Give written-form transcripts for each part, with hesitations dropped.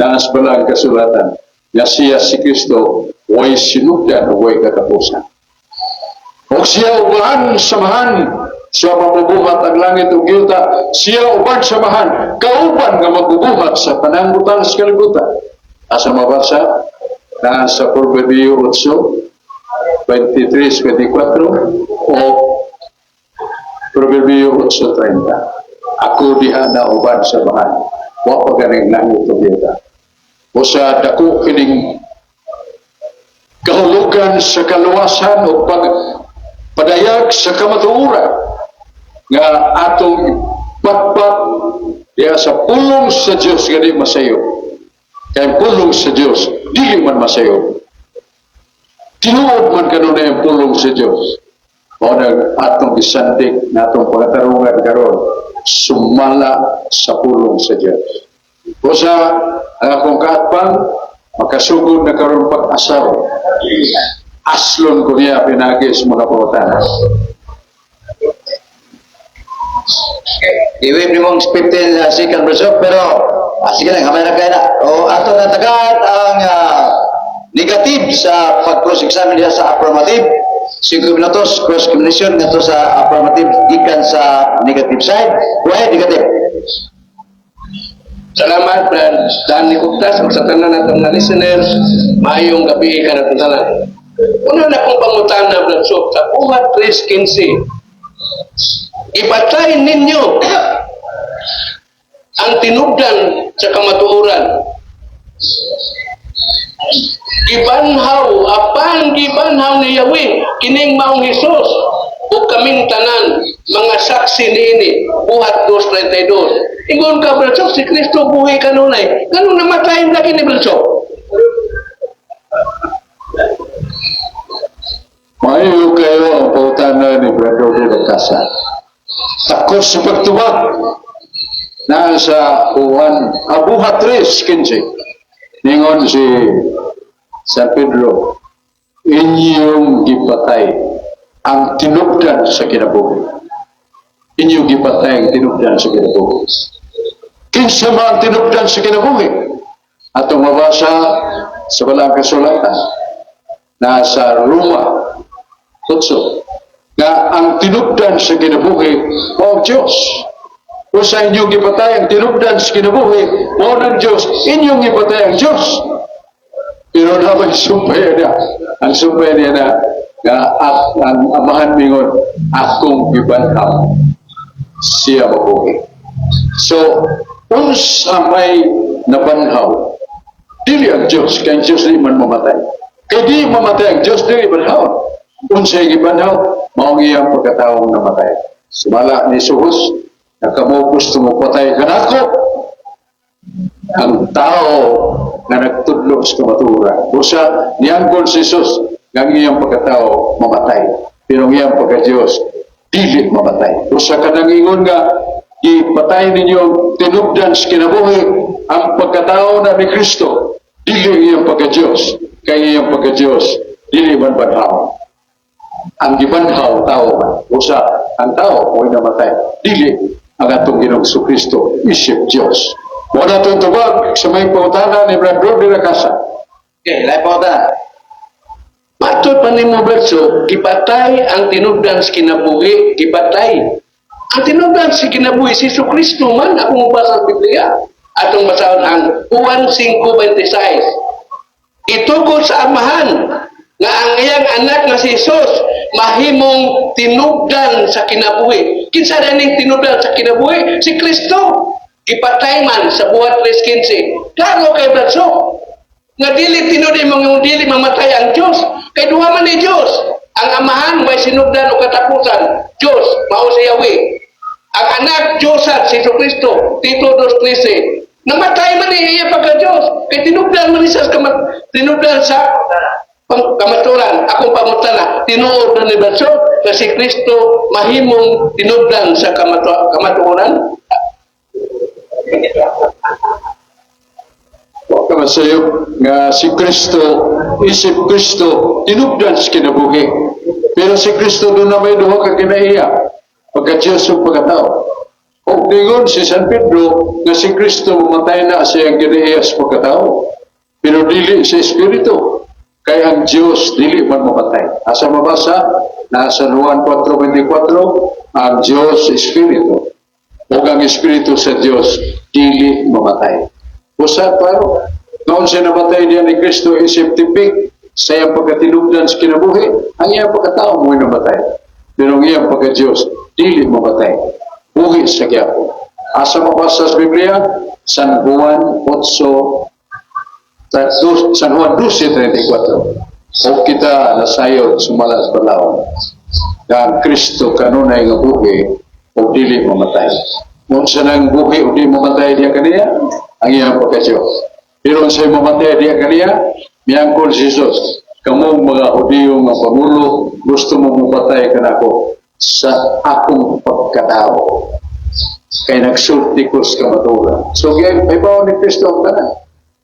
Nang sebelah kasulatan, ya siya si Kristo, way sinugdan, way katapusan. O siya ubahan samahan, siya mabubuhat ang langit ug yuta, siya uban samahan, kauban nga magbubuhat sa panangutan sa kalibutan. Asa mabasa? Na sa Proverbio 8, 23-24 o Proverbio 8:30. Ako diha na uban samahan, wa pa ganing langit ug yuta. O sa dako kining kahulugan sa kaluwasan o padayag sa kamatuoran nga atong patpat diya sa pulong sa Dios gani masayo. Kay pulong sa Dios dili man masayo. Tinuod man kanunay ang pulong sa Dios. Mao nang atong gisandig natong pagatarungan karon sumala sa pulong sa Dios. O sa akong kaatpang makasugod na karon pag-asaw. Aslon ko niya pinagis mga pangutanas. Iwim ni mong 15 second Bishop, pero sige lang, kamay na kayo na. O ato na tagad ang negative sa pag-cross examine niya sa affirmative. 5 minutos cross examination nga sa affirmative gikan sa negative side. Why negative? Salamat, Brad Danny Kuptas, sa tanan natong mga listeners, maayong gabi ka na tanan. Una na kong pangutana, Brad Sok, sa Uhat 3:15, ipatay ninyo ang tinugdan sa kamatuoran. Gibanhaw, apan gibanhaw ni Yahweh, kining maong Hesus, o kaming tanan, mga saksi niini, Uhat 2:32. Ingon ka, Brad Sok, si Kristo buhay kanunay. Ganun namatayin lagi ni Brad Sok. Mayo kayo ang pautana ni Brado de la Casa. Takos sa pagtubag na sa Abuhat 3:15. Ningon si San Pedro, inyong gipatay ang tinugdan sa kinabuhi. Inyong gipatay ang tinugdan sa kinabuhi. Kinsa man ang tinugdan sa kinabuhi? Atong mabasa sa balang kasulatan na sa Roma 8 nga ang tinugdan sa kinabuhi o Diyos. O sa inyong ipatay ang tinugdan sa kinabuhi o ng Diyos, inyong ipatay ang Diyos. Pero naman sumpay na, ang sumpay niya na ang amahan mingon, akong ibanhaw, siya mabuhi. So, unsa may nabanhaw, dili ang Diyos, kaya ang Diyos di man mamatay. Kaya di mamatay ang Diyos, dili ibanhaw. Unsay gibanhaw, maong iyang pagkataong namatay. Sumala ni Jesus, na kamo gusto mo patay kanako, ang tao na nagtudlo sa kamaturan. Busa, niyangkol si Jesus, ang iyang pagkatao mamatay. Pero ang iyang pagka-Diyos, dili mamatay. Busa ka nangingon nga, ipatay ninyo tinugdan sa kinabuhi ang pagkatao na ni Kristo. Dili ang iyang pagka-Diyos, kaya iyang pagka-Diyos, dili man banhaw. Ang gibanhaw tao man. Usa, ang tao mo'y namatay. Dili ang atong Ginoong Kristo isip Diyos. Wala itong tubag sa may pautana ni Brad de la Casa. Okay, lahat pautana. Matod pa ni mo, Berso, gipatay ang tinugdan sa kinabuhi, gipatay. Ang tinugdan sa kinabuhi, si Kristo man, ako mabasa sa Biblia. Atong basahon ang Juan 5:26. Itugod sa amahan, nga ang iyang anak na si Jesus mahimong tinugdan sa kinabuhi. Kinsa ning tinugdan sa kinabuhi? Si Kristo. Gipatay man sa buhat 3:15. Klaro kay Berso. Nga dili tinudi mong dili mamatay ang Dios. Kay duha man ni Dios. Ang amahan may sinugdan o katapusan. Dios mao si Yahweh. Ang anak Dios si Kristo. Tito 2:13. Namatay man iya pagka Dios. Kay tinugdan man siya tinugdan sa kamaturan. Akong pangutana, tinuod na ni Berso na si Kristo mahimong tinugdan sa kamaturan. Kamasayop nga si Kristo, isip Kristo, tinugdan sa kinabuhi. Pero si Kristo doon na may duha ka kinaiya, pagka-Diyos o pagkatao. O O dingon si San Pedro nga si Kristo mamatay na siyang ginihiyas pagkatao. Pero dili sa Espiritu. Kaya ang Diyos dili man mamatay. Asa mabasa? Nasa Juan 4:24, ang Diyos Espiritu. O ang Espiritu sa Diyos dili mamatay. Usa paro. Noon siya namatay niya ni Kristo isip tipik sa iyang pagkatinugdan sa kinabuhi, ang iyang pagkatao mo'y namatay. Pero ang iyang pagka-Diyos dili mamatay. Buhi sa giyapo. Asa mabasa sa Biblia? San Juan 12:34. O kita nasayod sumalas balaon. Dan Kristo kanunay nga buhi o dili mamatay. Kung sa nang buhi o dili mamatay diya kaniya, ang iyang pagka-Diyos. Pero sa mamatay diya kaniya, miyangkol si Jesus. Kamong mga Hudiyo nga Pangulo, gusto mong mamatay ka na ako sa akong pagkatao. Kaya nagsulti ko sa kamatulan. So, may bawa ni Kristo ang tanan.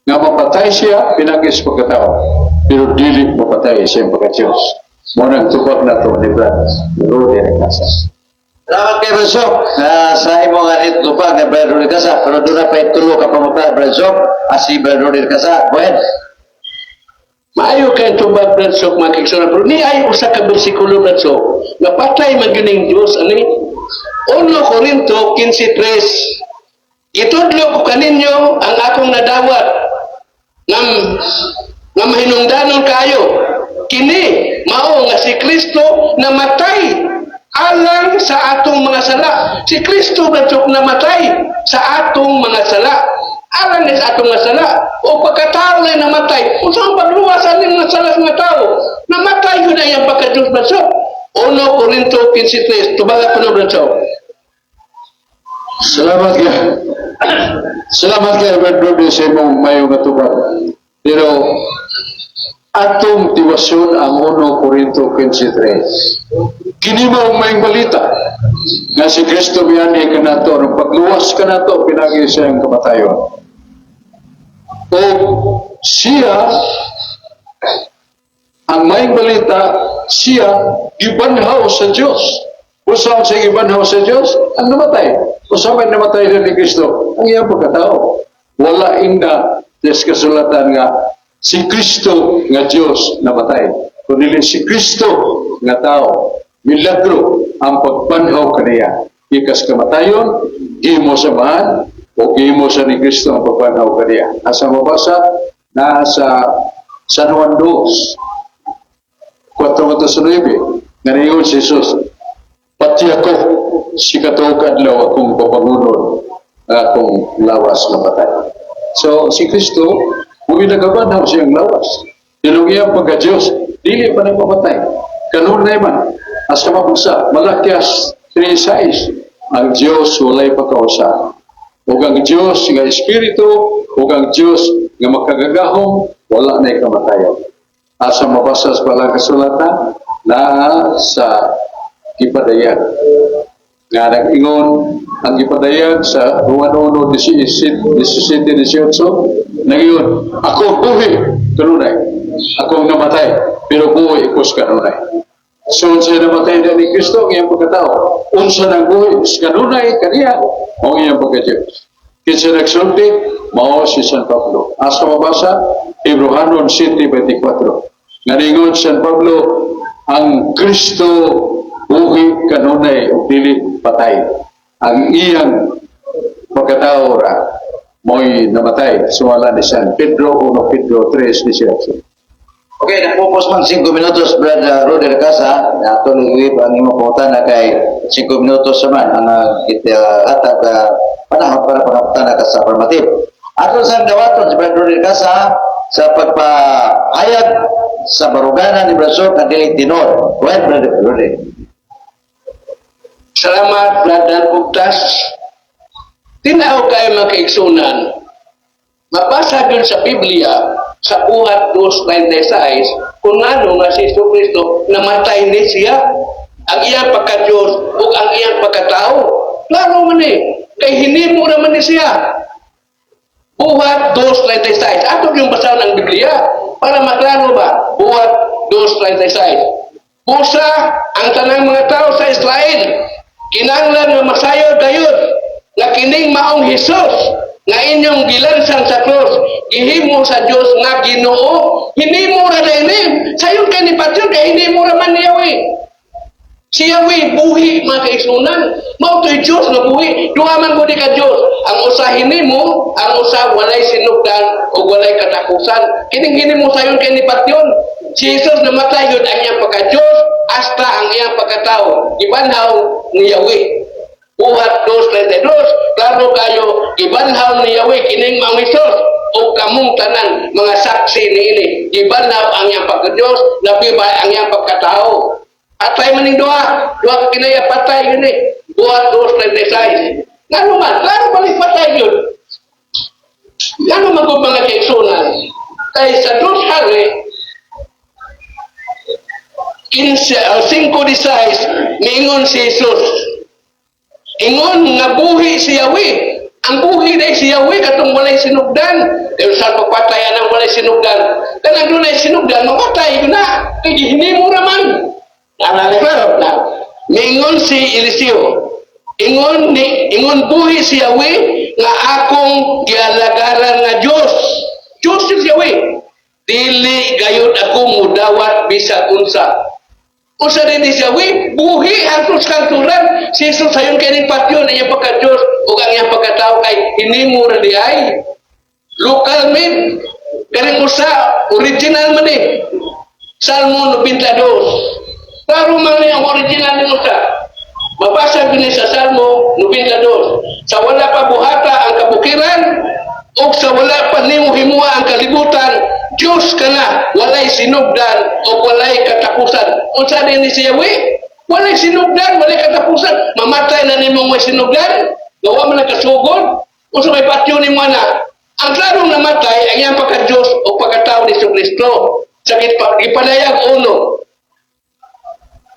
Nga mapatay siya, pinagis pagkatao. Pero dili mapatay siya ang pagka-Diyos. Muna ang tubag na ito ni Brad. Rode ng kasa. Salamat kay Brad Sok. Sa imo nga nito tupag ni Brad Rodel Casa. Pero doon na pa itulo ka pa mga Brad Sok. Si Brad Rodel Casa. Go ahead. Maayo kay tubag Brad Sok makiksunan. Pero ni ay usa ka bersikulo Brad Sok. Napatay man yun ang Diyos. Ano 1 Corinto 15:3. Itudlo ko kaninyo ang akong nadawat nga mahinungdanon kayo. Kini mao nga si Kristo namatay alang sa atong mga sala. Si Kristo nagsuk namatay sa atong mga sala. Alang sa atong mga sala. O pagkatao na namatay. Kung saan pagluwasan ng mga sala ng tao, namatay yun na yung pagkadiyos baso. 1 Corinto 15:3. Tubaga po na baso. Salamat ka. Salamat ka, Brad Rodel, sa imong mayong natubag. Pero, atong tiwasyon ang 1 Corinto 15:3. Kini mo may balita nga si Kristo biyani ka na to, nung pagluwas ka na to, pinagi siya ang kamatayon. O siya, ang may balita, siya gibanhaw sa Diyos. Usaw siya gibanhaw sa Diyos, ang namatay. Usaw may namatay na ni Kristo, ang iyang pagkatao. Wala inga des kasulatan nga si Kristo nga Diyos namatay. Kundi si Kristo nga tao, milagro ang pagbanhaw kaniya. Ikas kamatayon, gimo sa mahan, o gimo sa ni Kristo ang pagbanhaw kaniya. Asa mabasa, nasa San Juan 2:4-9, nga niyon si Jesus, pati ako, si katong kadlaw akong papangunon, akong lawas na patay. So, si Kristo, kung nagabanhaw siyang lawas, yung iyang pagka-Diyos, dili pa nagpamatay. Kanunay man, asa mapusa, Malakias 3:6, ang Diyos walay pagkausa. Ug ang Diyos nga Espiritu, ug ang Diyos nga makagagahom, wala na kamatayon. Asa mabasa sa balang kasulatan, na sa Gipadayan. Nga nag-ingon ang Gipadayan sa Juan 1:17-18, nag-ingon, ako buhi, kanunay. Ako namatay, pero buhi ikos kanunay. So, siya namatay na ni Kristo, ang iyang pagkatao. Unsa ng buhi, kanunay, kaniya, ang iyang pagkatiyos. Kinsa nagsulti, mao si San Pablo. Asa mabasa, Hebrehanon 7:24. Nganingon San Pablo, ang Kristo buhi kanunay o dili patay. Ang iyang pagkatao ra mo'y namatay. Sumala ni San Pedro, 1 Pedro 3:18. Okay, nag-focus man 5 minutos, Brad Rodel Casa. Tuloy ang imong pangutan na kay 5 minutos naman ang atag panahon para pangaputan ka sa affirmative. Ato sa dawaton si Brad Rodel Casa sa pagpahayag sa baruganan ni Brasok na dili tinor. Go ahead, Brad Rodel. Salamat, Brother Bugtas. Tinaw kayo makaigsunan. Mabasa dun sa Biblia, sa Uhat 2:36, kung ano nga si Kristo, namatay ni siya, ang iyang pagka-Diyos o ang iyang pagkatao. Klaro man kay hinimo naman ni siya. Uhat 2:36. Ato yung basa ng Biblia, para maklaro ba? Uhat 2:36. Busa ang tanang mga tao sa Israel, kinanglan nga masayo dayon, nga kining maong Hesus nga inyong gilansang sa krus gihimo sa Dios nga Ginoo, hinimo ra dinim sayon kay ni patyon kay hinimo ra man niya wi. Siya wi buhi mga kaigsunan, mao to'y Dios nga buhi, duha man gud ka Dios. Ang usa hinimo, ang usa walay sinugdan o walay katapusan. Kining hinimo sayon kay ni patyon. Si Jesus namatay yun ang iyang pagka-Diyos hasta ang iyang pagkatao. Ibanhaw ni Yahweh. Buhat 2:32, klaro kayo, ibanhaw ni Yahweh kining ang Jesus o kamong tanan mga saksi niini. Ibanhaw ang iyang pagka-Diyos, labi ba ang iyang pagkatao. Patay maning duha ka kinaya patay yun eh. Buhat 2:36. Ngano man, klaro balik patay yun. Ngano man kung mga kaigsunan. Kay sa Diyos hari, 5:16 niingon si Jesus. Ingon nga buhi si Yahweh. Ang buhi na si Yahweh katong walay sinugdan. Dahil sa pagpatayan ng walay sinugdan. Kanang doon ay sinugdan, mamatay ko na. Kaya hinimo raman. Klaro na. Niingon si Eliseo. Ingon buhi si Yahweh nga akong gialagaran nga Diyos. Diyos si Yahweh. Dili gayud ako mudawat bisag unsa. Usa din si Yahweh, buhi hantos kanturan. Si Jesus sayon kay ning patyon iyang pagka-Dios ug ang iyang pagkatao kay hinimo ra diay. Local made. Kaning usa original man eh. Salmo 92. Klaro man ni ang original ni usa. Mabasa gini sa Salmo 92. Sa wala pa buhata ang kabukiran o sa wala pa nimo himuha ang kalibutan, Diyos ka na, walay sinugdan o walay katapusan. Unsa din ni si Yahweh? Walay sinugdan, walay katapusan. Mamatay na nimo may sinugdan, gawa man nagkasugod, unsa may patyo ni mo na. Ang klarong namatay ang iyang pagka-Diyos o pagkatao ni Kristo. Sa ipalayag 1.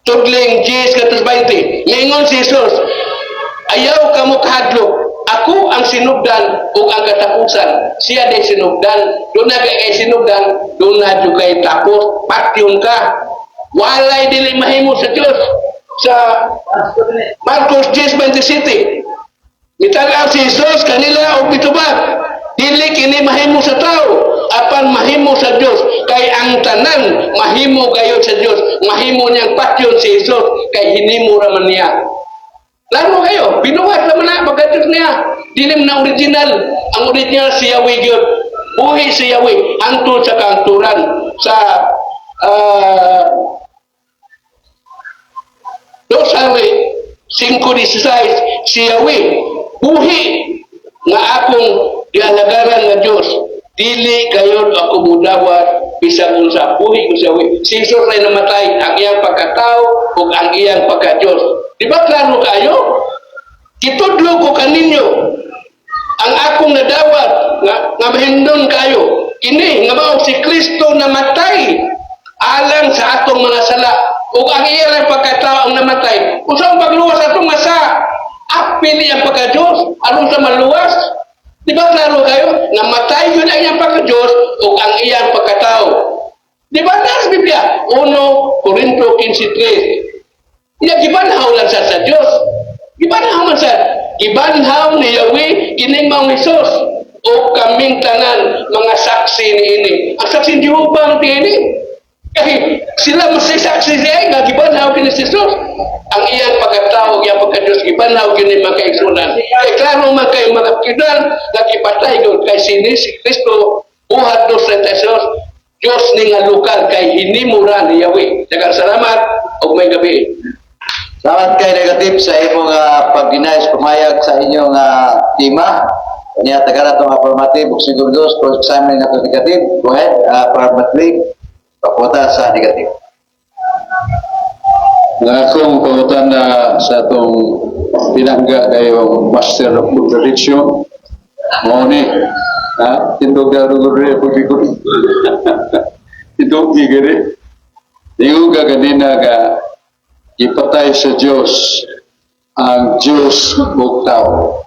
Tudling 10:20. Ningon si Jesus, ayaw ka mo kahadlok. Ako ang sinugdan o ang katapusan. Siya din sinugdan. Doon na kay sinugdan, doon na kay tapos. Patyon ka. Walay dili mahimo sa Diyos. Sa Marcos 10:27. Mitag-aw si Jesus kanila o pitubag. Dili kini mahimo sa tao. Apan mahimo sa Diyos. Kay ang tanan mahimo gayod sa Diyos. Mahimo niyang patyon si Jesus. Kay hinimo raman niya. Laro kayo, binuhat naman na pagkatos niya. Dilim na original. Ang original si Yahweh yun. Buhi si Yahweh. Anto sa kanturan. Sa Dos Yahweh 5:16 si Yahweh. Buhi nga akong dialagaran nga Diyos. Dili kayo ako mudawat bisag unsa. Buhi ko si Yahweh. Si Jesus ay namatay ang iyang pagkatao o ang iyang pagka-Diyos. Di ba klaro kayo? Itudlo ko kaninyo ang akong nadawat nga mahindon kayo. Ini nga mao si Kristo namatay alang sa atong mga sala. Ug ang iyang pagkatao ang namatay. Usa ang pagluwas atong masa. Apil ang pagka-Diyos aron sa maluwas. Di ba klaro kayo? Namatay yun ang iyang pagka-Diyos ug ang iyang pagkatao. Di ba sa Biblia? 1 Corinto 15:3. Gibanhaw lang sa Diyos. Gibanhaw man sa. Gibanhaw ni Yahweh kining maong Hesus o kaming tanan mga saksi niini. Ang saksi ni Jehovah niini. Kaya sila masisaksi siya nga gibanhaw kini si Jesus. Ang iyang pagkatao, iyang pagka-Diyos gibanhaw kini mga kaigsunan. Kaya klaro man kayo mga kidan nga gipatay yun kay si Kristo buhat 2:36. Diyos ni nga lokal kay hinimura ni Yahweh. Daghang salamat ug may gabi. Salamat kay negative sa imong pag-inayos pumayag sa inyong tema. Kanya tagara itong affirmative ug siguro dos for examine na ito negative. Go ahead, affirmative. Papunta sa negative. Nga akong pangutan na sa itong pinangga kayong Master of Contradiction. Mo ni, tindog na rin pag-ikot. Tindog gigiri. Tingog ka kanina ka ipatay sa Diyos ang Diyos ug tao.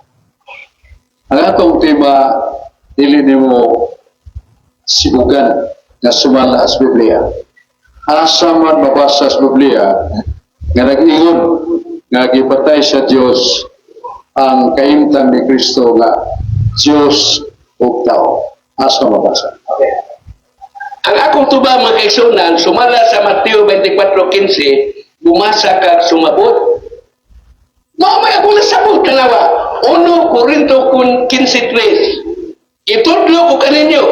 Ang atong tema dili nimo sibugan nga sumala sa Biblia. Asa man mabasa sa Biblia nga nag-ingon nga gipatay sa Diyos ang kahimtang ni Kristo nga Diyos ug tao. Asa mabasa? Ang akong tuba mga kaigsunan, sumala sa Mateo 24:15, bumasa kag sumabot. May akong nasabot kanawa. 1 Korinto 15:3. Itudlo ko kaninyo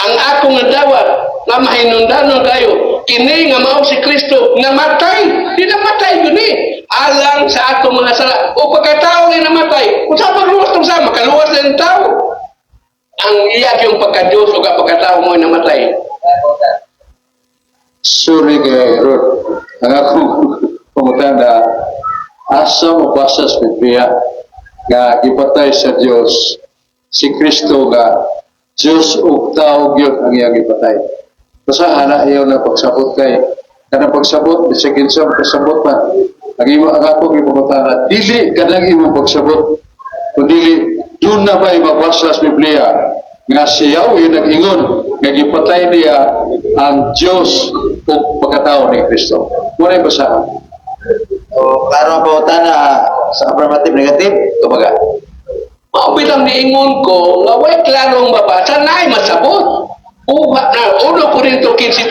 ang akong nadawat nga mahinungdanon kayo. Kini nga mao si Kristo namatay. Di namatay yun alang sa atong mga sala. O pagkatao ni namatay. Kung saan magluwas itong sama, makaluwas na yung tao. Ang iyak yung pagka-Diyos o pagkatao mo namatay. Sorry kay Rod. Ang akong pangutan na asa mo basa sa Biblia nga gipatay sa Dios si Kristo nga Dios ug tao gyud ang iyang gipatay. Basta ana ayaw na pagsabot kay kana pagsabot bisag kinsa pagsabot pa. Ang imo ang ako gipangutan na dili kanang imo pagsabot kundi dun na ba mabasa sa Biblia nga siya yung nag-ingon nga gipatay niya ang Dios ug pagkatao ni Kristo. Muna basahan. O, klaro ang pautan na sa affirmative negative, tumaga. Maupitang niingon ko, nga way klarong babasa, naay masabot. Uhat na, 1 Korinto 15:3.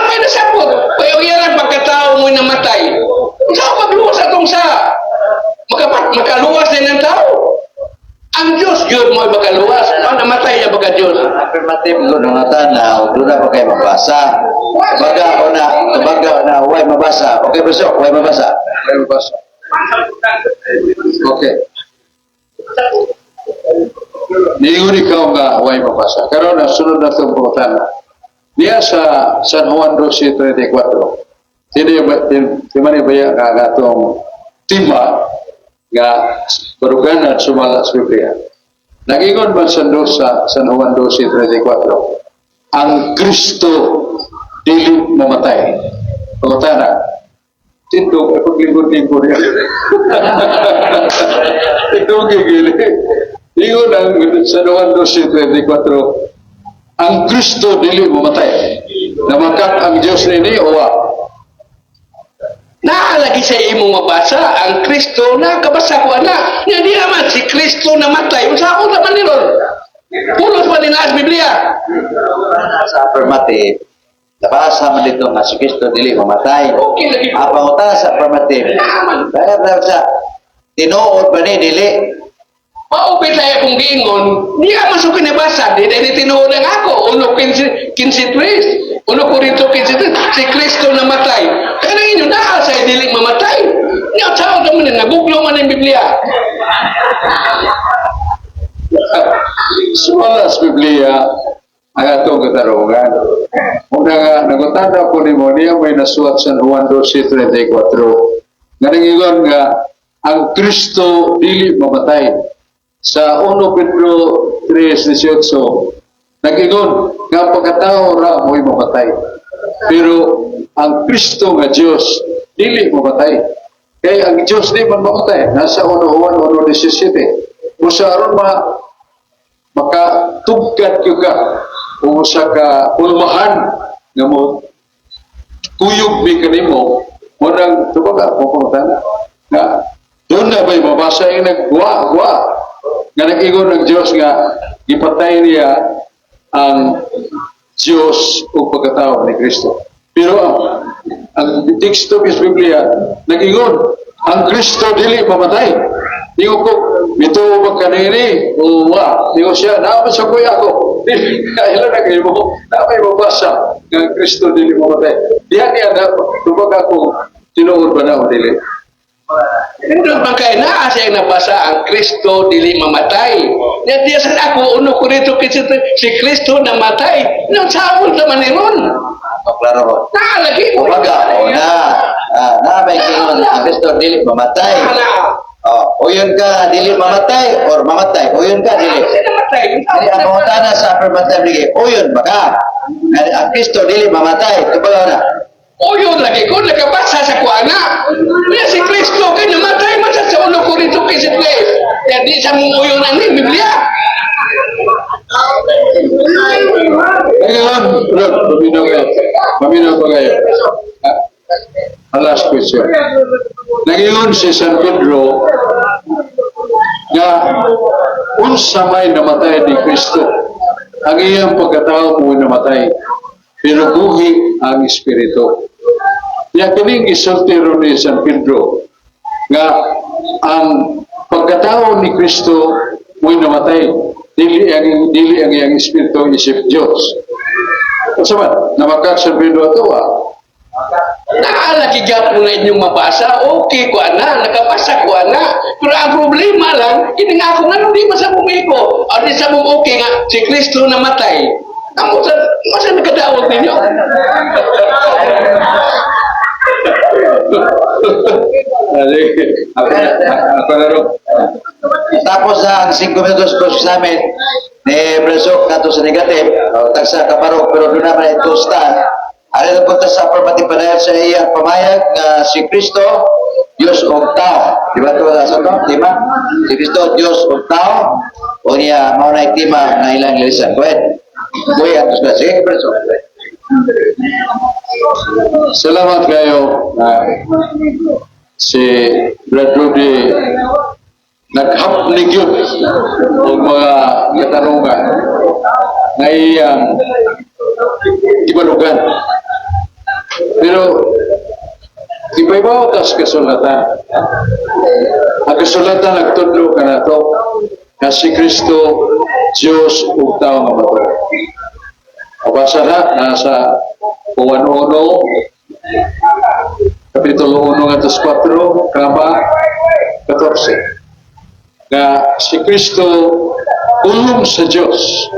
May nasabot. Kaya yan ang pagkatao mo'y namatay. Saan magluwas atong sa? Makaluwas din ng tao. Ang Diyos, yun mo'y makaluwas. Namatay niya baka Diyos. Affirmative ko nung natana, doon na pa kayo mabasa. Tumaga na, huwag mabasa. Okay, Bro, huwag mabasa. Ay mabasa. Okay. Niingon ikaw nga way mabasa. Karon na sunod na itong pangutana. Niya sa San Juan 12:34. Sino ba yan nga itong tima nga baruganan sumala sa Biblia. Nag-ingon man sa San Juan 12:34. Ang Kristo dili mamatay. Pangutana. Tindog, ay paglingkod-lingkod yan. Tindog, gigili. Ingon ang San Juan 12:34. Ang Kristo dili mamatay. Namakat ang Diyos nini o wa? Naalagi sa imong mabasa, ang Kristo nakabasa ko na. Nga di naman si Kristo namatay. Usa ako naman nilon. Pulos pa nila sa Biblia. Sa affirmative, nabasa man dito nga si Kristo dili mamatay. Okay lagi. Ang pangutan sa affirmative, kaya daw sa tinuod ba ni dili? Maupit tayo kung giingon, di ka masukin na basa, di na tinuod ang ako. 1 Korinto 15:3, si Kristo namatay. Kaya inyo, naasa ay diling mamatay. Nga tao naman na, naguglo man ang Biblia. Sumala sa Biblia ang atong katarungan. Una nga, nagutanda ko ni mo, niya may nasulat sa Juan 12:34. Nga nangingon nga, ang Kristo dili mamatay. Sa 1 Pedro 3:18, nag-ingon nga pagkatao ra mo'y mamatay. Pero ang Kristo nga Diyos dili mamatay. Kaya ang Diyos di man mamatay. Nasa 1 Juan 1:17. Kung sa aron makatugkad ka o sa kaulmahan nga mo kuyog mi kanimo mo nang tubaga pupuntan na doon na ba'y mabasa yung nagwa nga nag-ingon ng Diyos nga ipatay niya ang Diyos o pagkatao ni Kristo. Pero ang teksto sa Biblia nag-ingon ang Kristo dili mamatay. Tingo ko mito ba kanini o wa tingo siya naman sa kuya ko kailan na kayo mo na may mabasa nga Kristo dili mamatay. Diyan niya na tumaga ako tinuod ba na o dili. Hindi man kayo na siya nabasa ang Kristo dili mamatay. Diyan sa ako, 1 Korinto 15, si Kristo namatay. Nang sabon naman niron. O, klaro ko. Naalagi. Umaga, o na may kingon ang Kristo dili mamatay. O yun ka dili mamatay or mamatay. O yun ka dili. Jadi ang pangutan sa affirmative lagi. O yun baka. Ang Kristo dili mamatay. Tubaw na. Uyon lagi ko, nakabasa sa kuana. Niya si Kristo, kaya namatay man sa 1 Korinto 15. Jadi sa mong uyon ang Biblia. Ngayon, Lord, paminaw pa kayo. Last question. Nag-ingon si San Pedro nga unsa may namatay ni Kristo, ang iyang pagkatao mo namatay, pero buhi ang Espiritu. Ya kining isultiro ni San Pedro nga ang pagkatao ni Kristo mo'y namatay, dili ang iyang Espiritu isip Diyos. Sabat, namakak San Pedro ito Naalagi mo na inyong mabasa, okay ko ana, nakabasa ko ana. Pero ang problema lang, kini nga ako nga hindi masa bumiko. O di sa mong okay nga, si Kristo namatay. Amo sa nagkadaot ninyo? Ako na rin. Tapos ang 5 minutos ko sa amin, ni Bresok nato sa negative, tagsa kaparok, pero doon naman ito stand. Ano na punta sa affirmative panayag sa iyang pamayag na si Kristo, Diyos o tao. Di ba ito sa ito? Di ba? Si Kristo, Diyos o tao. O niya, mauna iktima na ilang lisan. Go ahead. Go ahead. Sige, Bresok. Salamat kayo si Brad Rudy naghaplig yun ng mga katanungan na iyang ibalugan. Pero iba-iba tas kasulatan. Ang kasulatan nagtudlo ka na ito na si Kristo Diyos ug tao nga bato. Mabasa na nasa Juan 1 Kapitulo 1 ngatos 4 kama 14 na si Kristo pulong sa Diyos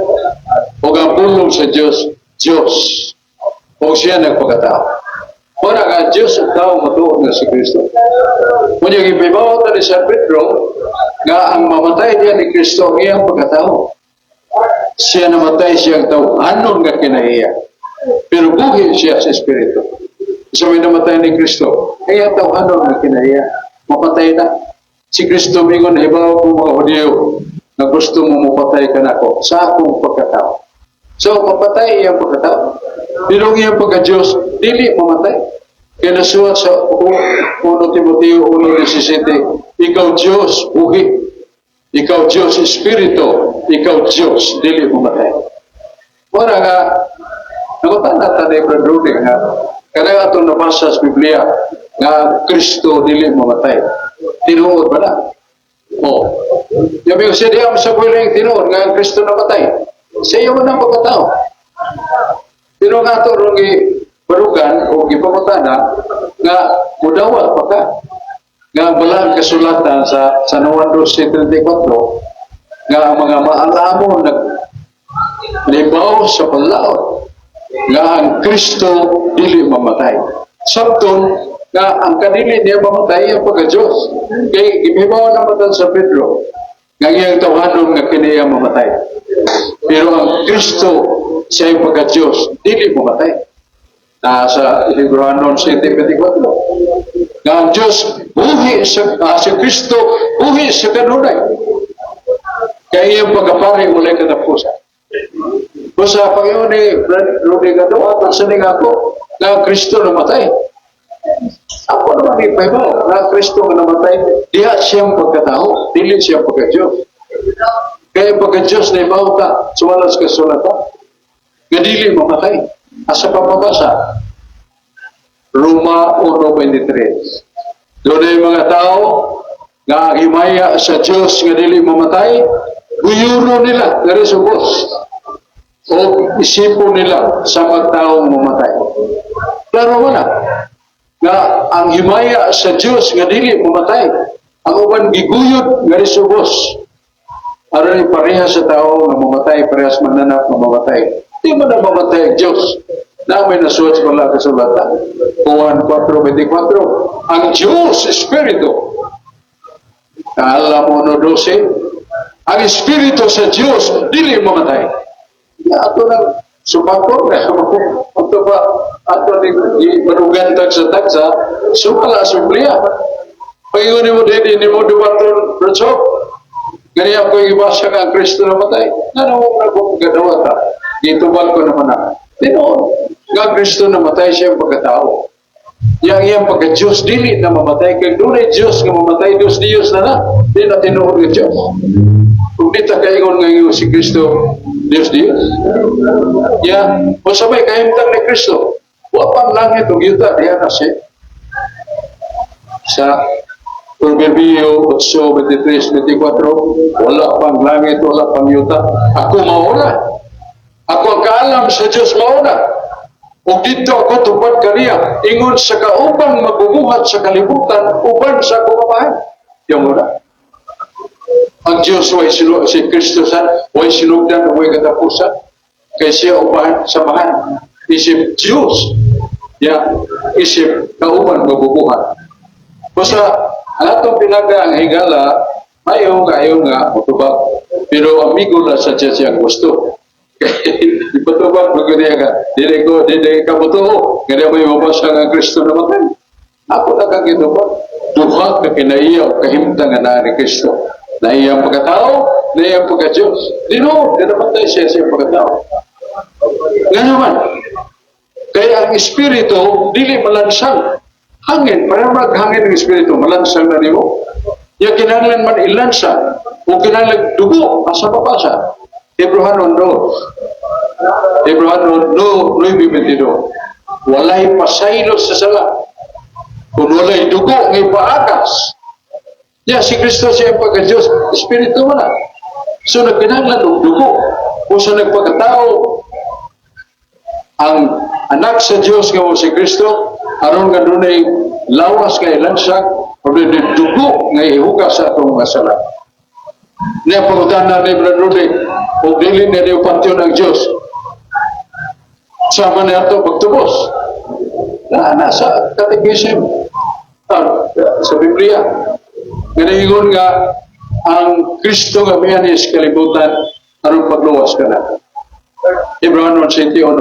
o ang pulong sa Diyos Diyos o siya nagpagkatao. Para nga Diyos ang tao matuon nga si Kristo. Kung yung ipibaw ni San Pedro nga ang mamatay niya ni Kristo ang iyang pagkatao. Siya namatay siyang tao anon nga kinahiya. Pero buhi siya sa Espiritu. So may namatay ni Kristo. Kaya tao anon nga kinahiya. Mapatay na. Si Kristo mingon hibaw ko mga Hudyo na gusto mo mapatay ka na ako sa akong pagkatao. So mapatay iyang pagkatao. Pero iyang pagka-Diyos, dili mamatay. Kaya nasuwat sa 1 Timoteo 1:17, ikaw Diyos, buhi. Ikaw Diyos, Espiritu. Ikaw Diyos, dili mamatay. Muna nga, nakutanatan ni Brad Rudy nga, kaya itong nabasa sa Biblia, nga Kristo dili mamatay. Tinuod ba na? O. Yung yung siya diyan sa buwiling tinuod, nga Kristo namatay. Sa iyo man ang pagkatao. Pero nga ito rong barugan o ipamutana nga mudawal pa ka. Nga walang kasulatan sa San Juan 12:34 nga ang mga maalamon naglibaw sa palaot nga ang Kristo dili mamatay. Sabton nga ang kadili niya mamatay ang pagka-Diyos. Kaya imibaw naman sa Pedro nga iyang tawanon nga kiniya mamatay. Pero ang Kristo siya yung pagka-Diyos, dili mamatay. Sa Hebrew 7:24. Nga ang Diyos, buhi sa Kristo, buhi sa kanunay. Kaya iyang pagkapari ulay katapusan. Kung sa Panginoon ni Rudy Gado, at sa ako, nga ang Kristo namatay. Ako naman ipahibaw, nga ang Kristo namatay, diha siyang pagkatao, dili siyang pagka-Diyos. Kaya pagka-Diyos na ibaw ka, sumalas ka sulatan, nga dili mamatay. Asa pamabasa, Roma 1:23. Doon ay mga tao nga himaya sa Diyos nga dili mamatay, guyuro nila dari subos o isipon nila sa magtaong mamatay. Klaro mo na nga ang himaya sa Diyos nga dili mamatay, ang uban giguyod nga subos. Aron parehas sa tao nga mamatay, parehas mananap nga mamatay. Di mo na mamatay ang Diyos. Namin nasuot sa mga kasulatan. Juan 4:24. Ang Diyos, Espiritu. Alam mo 12. Ang Espiritu sa Diyos, dili mamatay. Ato na, supakor na. Ato ba, ato ni manugan tagsa-tagsa, sukala supliya. Pag-iunin mo din, hindi mo dumaton, Ratsok. Ganyan ako yung ibasa nga ang Kristo namatay. Ano mo na kung ganawa ka? Itubal ko naman na. Tinoon, nga Kristo namatay siya ang pagkatao. Yang iyang pagka-Diyos dili na mamatay kay dunay Diyos nga mamatay Diyos na di na tinuod ng Diyos. Kung di ta kaingon nga yung si Kristo Diyos. Ya, kung sabay kahimtang ni Kristo, wapang langit o yuta diya na siya. Sa Proverbio 8:23-24, wala pang langit, wala pang yuta. Ako mauna. Ako ang kaalam sa Diyos mauna. O dito ako tupad kaniya, ingon sa kaupang magbubuhat sa kalibutan, uban sa kumamahan. Yung muna. Ang Diyos way si Kristo sa way sinugdan, way katapusan. Kaya siya upahan, samahan. Isip Diyos. Ya, isip kaupan magbubuhat. Basta, atong pinaga ang higala, ayaw nga, matubag. Pero amigo na sa Diyos siyang gusto. Ipatubag magkaya ka, hindi ka buto, kaya may mabasa nga Kristo namatay. Ako na kagito ba? Duha ka kinaiyaw, kahimtang nga na ni Kristo. Naiyang pagkatao, naiyang pagka-Diyos. Dino, namatay siya pagkatao. Nga naman, kaya ang Espiritu, dili malansang. Hangin, para maghangin ng Espiritu, malansang na nimo. Yung kinahanglan man ilansang, o kinahanglan dugo, asa papasa. Hebrehanon 9:22. Walay pasaylos sa sala. Kung walay dugo ng paakas. Ya, si Kristo siya ang pagka-Diyos, Espiritu mo na. So, nagkinahanglan ng dugo. Kung sa nagpagkatao, ang anak sa Diyos nga mo si Kristo, aron nga doon ay lawas nga ilansag, o doon ay dugo nga ihugas sa atong mga sala. Niya pangutan na ni Brad Rudy, o dili na niyo pantyo ng Diyos. Sama na ito pagtubos. Nasa katekism sa Biblia. Ngayon nga, ang Kristo nga miyanis kalibutan, anong pagluwas ka na? Hebrehanon 7:1,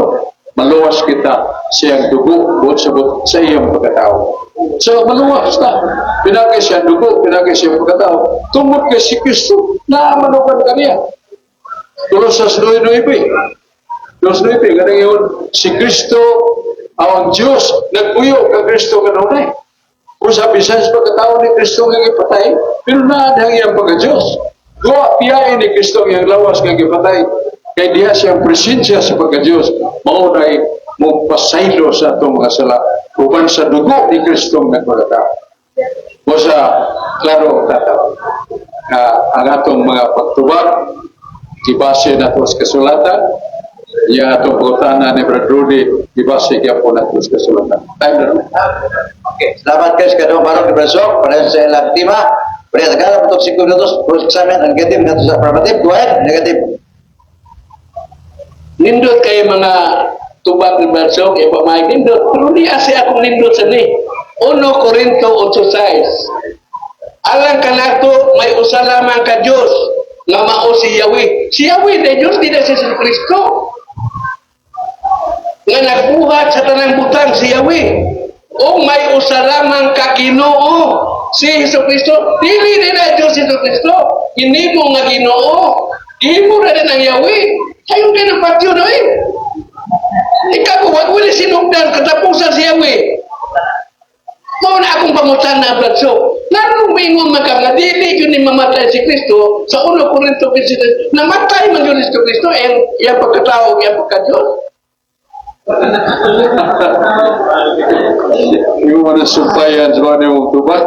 maluwas kita siyang dugo buot sa iyang pagkatao. So, maluwas na. Pinagay siya dugo, pinagay siya pagkatao. Tungkol kay si Kristo, naamanukan ka niya. Tulos sa 9:9. Ganang yun, si Kristo, ang Diyos, nagpuyo ka Kristo kanunay. Kung sabi sa pagkatao ni Kristo nga ipatay, pero naadhang iyang pagka-Diyos. Gawa piyain ni Kristo nga lawas nga ipatay. Kaya diya siyang presensya sa pagka-Diyos, maunay mo pasaylo sa itong mga sala. Uban sa dugo ni Kristo nga pagkatao. O sa klaro tataw. Ang atong mga pagtubag, ibase na ito sa kasulatan, yung atong pagkutana ni Brad Rudy, ibase kaya po na ito sa kasulatan. Time na naman. Okay, salamat guys kadong barok di Brasok para sa ilang tema. Pada segala untuk 5 minutos proses eksamen negatif atau afirmatif. Go ahead, negatif. Nindot kay mga tubag ni Barsog, e pamahay nindot. Pero di asi akong nindot sa ni. 1 Corinto 8:6. Alang kanato may usa lamang ka Dios nga mao si Yahweh. Si Yahweh na Dios di na si Kristo. Nga nagbuhat sa tanang butang si Yahweh. O may usa lamang ka Ginoo si Kristo. Dili na Dios si Kristo. Hinimo nga Ginoo. Himo na din ang Yahweh. Ayun kayo ng patyo na eh. Ikaw, wag wala sinugdan, katapusan si Yahweh. Mao na akong pangutan na Bradso. Lalo mingon nga dili yun ni mamatay si Kristo sa 1 Corinto 15. Namatay man yun si Kristo, yung pagkatao, yung pagka-Diyos. Hindi mo na sumpayan sa mga mong tubag.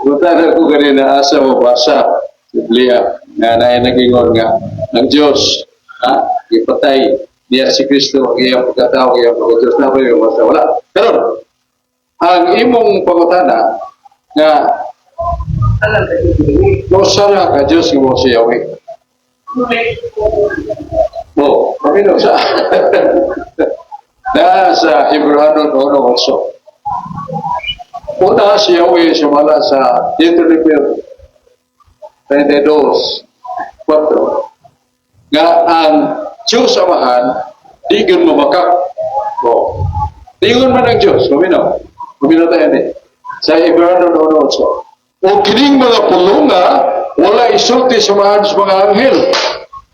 Buta ko ganina asa mo basa Biblia nga na nagingon nga ng Diyos. Ipatay niya si Kristo, iyang pagkatao, iyang pagka-Diyos na yung masa. Wala. Pero, ang imong pangutana nga sana ka Diyos nga mo si Yahweh. O, paminaw sa nasa Hebrehanon 1:8. Una si Yahweh sumala sa Deuteronomio 32:4 nga ang Diyos Amahan digon mamakak. O, digon man ang Diyos, paminaw tayo ni sa Hebrehanon 1:8. O kining mga pulunga wala isulti samahan sa mga anghel.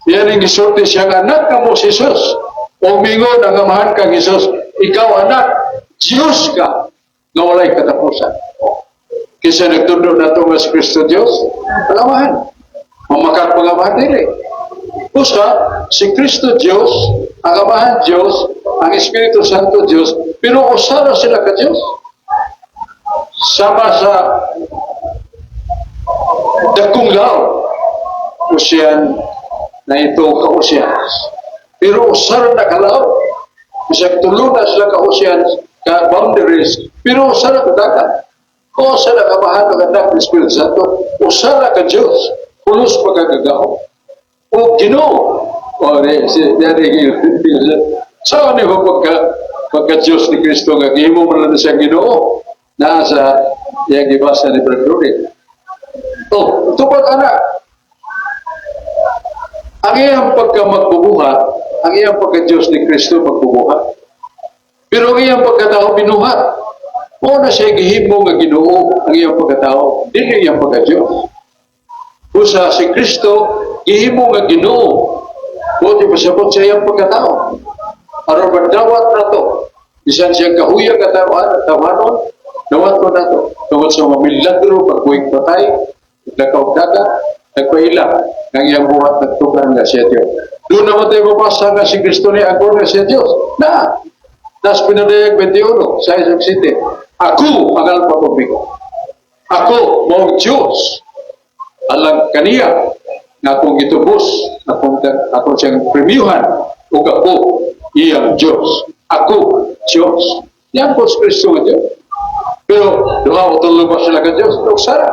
Yan ang isulti siyang anak ka mo si Jesus. O mingon ang amahan kang Jesus, ikaw anak, Diyos ka. nga walay katapusan. Kisa nagtundo na ito nga si Kristo Diyos, pangamahan. Mamakak pangamahan nila. Usa, si Kristo Diyos, ang Amahan Diyos, ang Espiritu Santo Diyos, pero usara sila ka Diyos. Sama sa dakong lao, Ocean na ito ka-Ocean. Pero usara na kalao, isang tulo na sila ka-Ocean, ka-boundaries, pero usara ka dagat. O usara ka mahal ng anak ng Espiritu Santo, usara ka Diyos, pulos pagkagagaw. O Ginoo, o saan ni ba pagka-Diyos ni Kristo nga gihimo mo na siya Ginoo na sa iyang ibasa ni Brad Rudy. O, tupag anak, ang iyang pagka-magbubuhat, ang iyang pagka-Diyos ni Kristo magbubuhat. Pero ang iyang pagkatao binuhat. O na siya gihimo nga Ginoo ang iyang pagkatao, dili iyang pagka-Diyos. Usa si Kristo gihimo nga Ginoo. Buti pasabot sa iyang pagkatao. Aron magdawat na to. Bisan siyang kahuyag at tawanon, dawat mo na to. Tungkol sa mamilagro, pagbuwing patay, nagkaugdaga, nagpailang, ng iyang buhat nagtukan nga siya Diyos. Doon naman tayo mapasa nga si Kristo ni Agor nga siya Diyos. Nas pinadayag 21, sa isang city. Ako ang Alpha Omega. Ako, mong Diyos. Alang kaniya, na akong itubos, akong siyang premiuhan, ug ako, iyang Diyos. Ako, Diyos. Yan po si Kristo nga Diyos. Pero, duha o tulong ba sila ka Diyos? Ito, sara.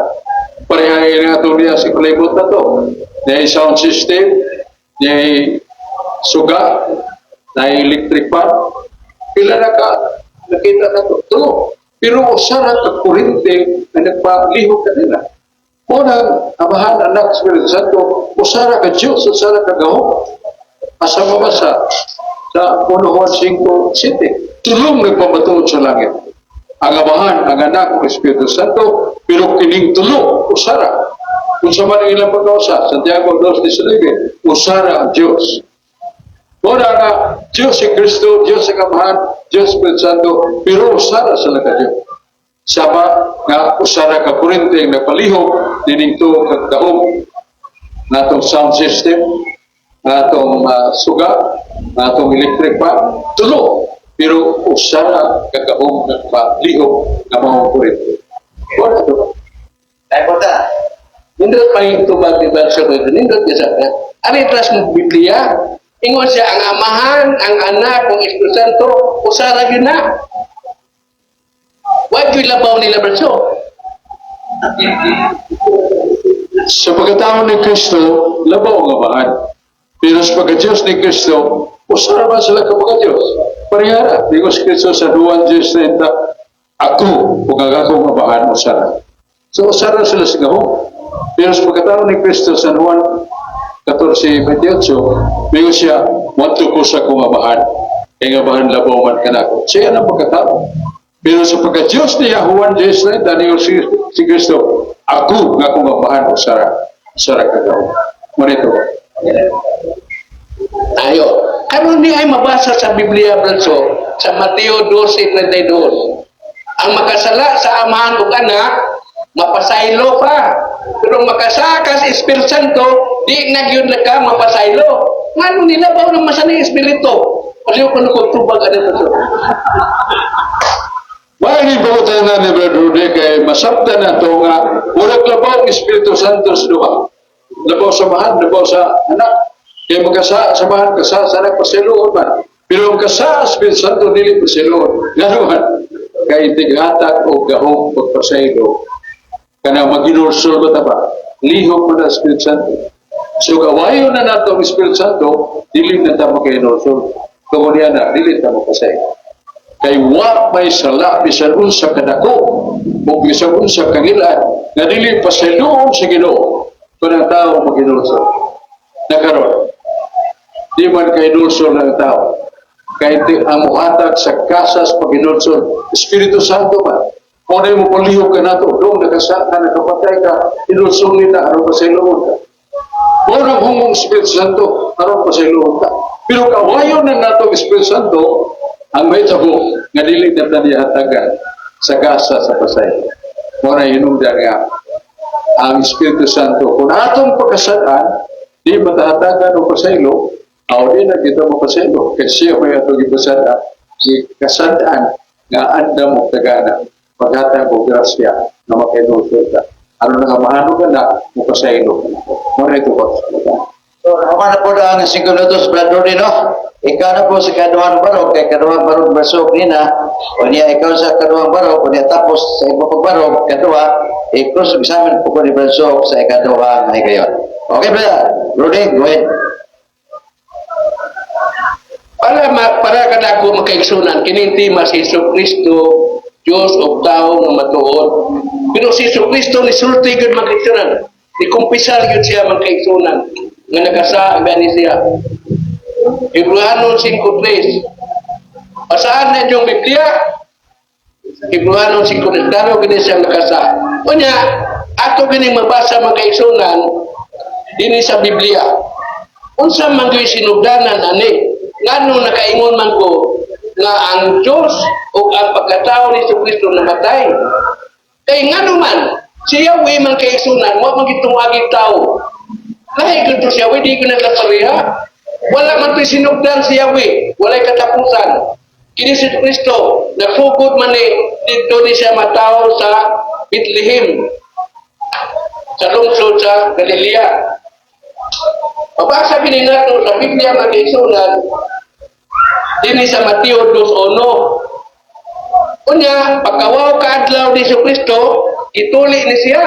Parehay nga ito niya si Kulibot na ito. May sound system, may suga, may electric fan. Pila na ka, nakita na ito. Tulo. Pero, sara ka kurente na nagpalihog ka nila. Unang Amahan, Anak, Espiritu Santo, usara ka Diyos, usara ka gahom. Asa mabasa sa 1 Juan 5:7. Tulong nagpamatuod sa langit. Ang Amahan, ang Anak, ang Espiritu Santo, pero kining tulo, usara. Kung sa man ilang pagkausa, Santiago 2:19, usara ang Diyos. Una nga, Diyos si Kristo, Diyos ang Amahan, Diyos Espiritu Santo, pero usara sa ka Diyos. Sama nga usara ka kurente ang nagpalihog dining to kagahom natong sound system, natong suga, natong electric fan, tulo. Pero usara kagahom nagpalihog na mga kurente. Wala ito. Ay, punta. Nindot pa yung tubag di verso ko ito. Nindot niya sa ano yung tras mo Biblia? Ingon siya, ang Amahan, ang Anak, ang Espiritu Santo, usara yun na. Why do you labaw nila berso? Sa pagkatao ni Kristo, labaw ang Amahan. Pero sa pagka-Diyos ni Kristo, usara ba sila ka pagka-Diyos? Parihara. Because Kristo sa 2:30, ako, kung akong Amahan, usara. So, usara sila sa gahong. Pero sa pagkatao ni Kristo sa 14:28, bigo siya, wanto ko sa kong Amahan. Kaya Amahan labaw man ka na ako. Siya ang pagkatao. Pero sa pagka-Diyos ni Juan 10, Daniel si Kristo, ako nga kung mapahan o sara ka daw. Manito ba? Ayo. Ano ni ay mabasa sa Biblia, Branso, sa Mateo 12:32. Ang makasala sa Amahan ug Anak, mapasaylo pa. Pero makasaka sa Espiritu Santo, di na gyud ka mapasaylo. Ngano nila ba ang masanay Espiritu? Aliw ko nung tubag ano Branso. Bagi pautan na ni Brad Rudy kay masabda na ito nga ulag labaw ang Espiritu Santo sa duha. Labaw sa Amahan, labaw sa Anak. Kaya magkasa sa Amahan, kasa sa Anak, pasiluon man. Pero ang kasa sa Espiritu Santo, dili pasiluon. Ganoon, kay tighatak o gahong pagpasaylo. Kana mag-inursol ba ba? Lihok mo na Espiritu Santo. So gawayo na nato ang Espiritu Santo, dili na ta mag-inursol. Tungkol yan na, dili na magpasaylo. Kay wa may sala bisan unsa kadako o bisan unsa kanila nga dili pasayloon sa Ginoo kanang tao mag-inulsol. Nakaroon, di man kay inulsol ng tao. Kay ang muhatag sa kasas pag-inulsol, Espiritu Santo man. Kung na mo palihog ka na ito, doon nakasaka, nakapatay ka, inulsol nila, aron pasayloon ka. Kung ang humong Espiritu Santo, aron pasayloon ka. Pero kawayo na nato Espiritu Santo, ang may tabo nga dili na taniya hatagan sagasa sa pasaylo. Muna hinungdan nga ang Espiritu Santo. Kung atong pagkasadaan, di matahatagan o pasaylo, o di na kita mo pasaylo. Kasi siya may atong ipasada, kasadaan nga anda mo tagana, paghatang mo grasya na makinusul ka. Ano na nga mahano ka na, mo pasaylo ka na. Muna ito po. So, ako na po ang 5 minutos, Brother Dino. Ikaw na po sa kaduhang barok, kay kaduhang barok basok nina, o niya ikaw sa kaduhang barok, o niya tapos sa ibang barok, kaduha, i-cross examine po ko ni basok sa ikaduhang ay kayo. Okay, Brother Rudy, go ahead. Para kada ko makaigsunan, kinintima si Isu Kristo, Diyos o tao nga matuod. Pero si Isu Kristo ni sulti gud makaigsunan. Ni kumpisar gud siya makaigsunan. Nga nagasa gani siya. Hebreano 5:3. Basaan na yung Biblia. Hebreano 5:3. Daro gani siya nagasa. Unya, ato gani mabasa makaigsunan dinhi sa Biblia. Unsa man gyud sinugdanan ani? Ngano nakaingon man ko nga ang Diyos o ang pagkatao ni Kristo namatay. Kay ngano man, siya way man kay sunan, wa man gitungaging tao. Lahi ko siya way di ko nagapariha. Wala man to sinugdan siya way, walay katapusan. Kini si Kristo nagsugod man ni dito ni siya matao sa Bethlehem, sa lungsod sa Galilea. Mabasa kini nato sa Biblia mag-isunan dinhi sa Mateo 2:1. Unya, pagkawaw kaadlaw ni Kristo, ituli ni siya.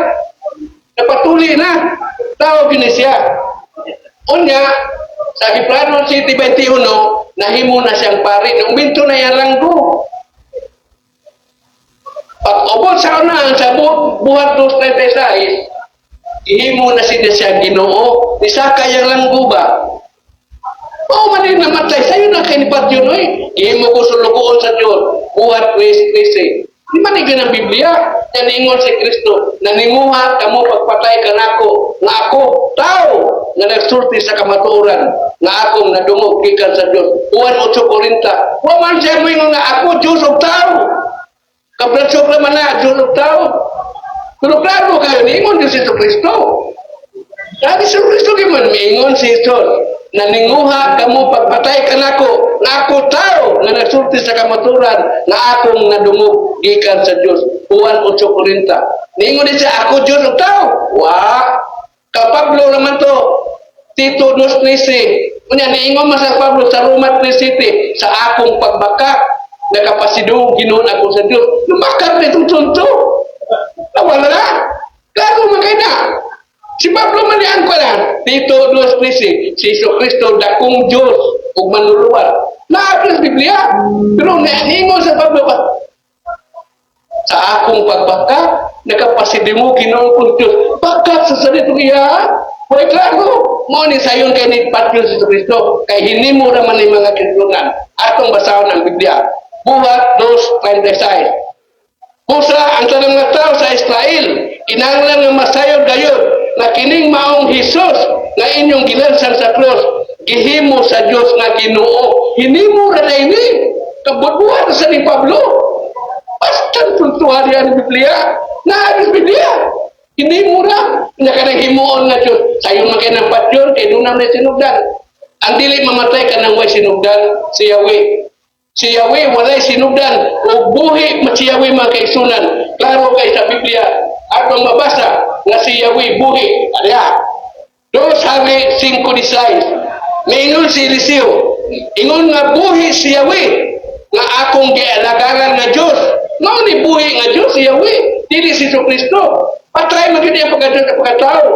Napatuli na. Tawag ni siya. Unya, sa Hebreano 7:21, nahimo na siyang pari. Nung minto na yung langgo. Pag-ubod sa una, sa buhat 2:36, ihimo na siya Ginoo. Nisaka yung langgo ba? Oo, man din namatay. Sa'yo na kinipat yun, eh. Ihimo ko sulugoon sa Diyos. Buhat 3:13. Di man ang Biblia. Naningon si Kristo. Nanimuha kamo pagpatay ka nako. Nga ako, tao, na nagsulti sa kamatuoran. Nga akong nadungog gikan sa Diyos. Buwan 8:40. Wa man siya mo nga ako, Diyos o tao. Kabratsok naman na, Diyos o tao. Pero klaro kayo, ningon Diyos si Kristo. Sabi si Kristo kaman, mingon si Jesus. Naninguha kamo pagpatay ka nako, na ako tao, na nagsulti sa kamaturan, na akong nadungog gikan sa Diyos. Juan 8:40. Ningon din siya, ako Diyos o tao. Wa, Pablo naman to, Tito 2:13. Kunya, niingon man sa Pablo sa Roma 3:7, sa akong pagbakak, nakapasidong ginoon ako sa Diyos. Lumakad na itong tunto. Wala na. Klaro man kayo na. Si Pablo manian ko lang. Tito 2:13. Si Isu Kristo dakong Diyos ug manluluwal. Naabot sa Biblia. Pero niingon sa Pablo ba? Sa akong pagbaka, nakapasidimo ginoon kong Diyos. Bakat sa salito iya. Wala klaro. Mo ni sayon kay ni Patrio si Isu Kristo. Kay hinimo naman ni mga Kristonan. Atong basahon ang Biblia. Buhat 2:36. Busa ang tanang nga tao sa Israel, kinahanglan nga masayod gayud na kining maong Hesus nga inyong gilansan sa cross, gihimo sa Dios nga Ginoo. Hinimo ra ini. Kabutbuhan sa ni Pablo. Basta tuntuhan yan ang Biblia. Naabis Biblia. Hinimo ra. Nakanang himuon nga Dios. Sayo man kay ng patyon, kay dunam na sinugdan. Ang dili mamatay ka nang way sinugdan, si Yahweh. Si Yahweh walay sinugdan o buhi si Yahweh makaigsunan. Klaro kay sa Biblia atong mabasa nga si Yahweh buhi. Aliya. 2 Hari 5:16. Maingon si Eliseo, ingon nga buhi si Yahweh nga akong gialagaran nga Dios. Mao ni buhi nga Dios si Yahweh, dili si Kristo. Patray man gyud ang pagkatao.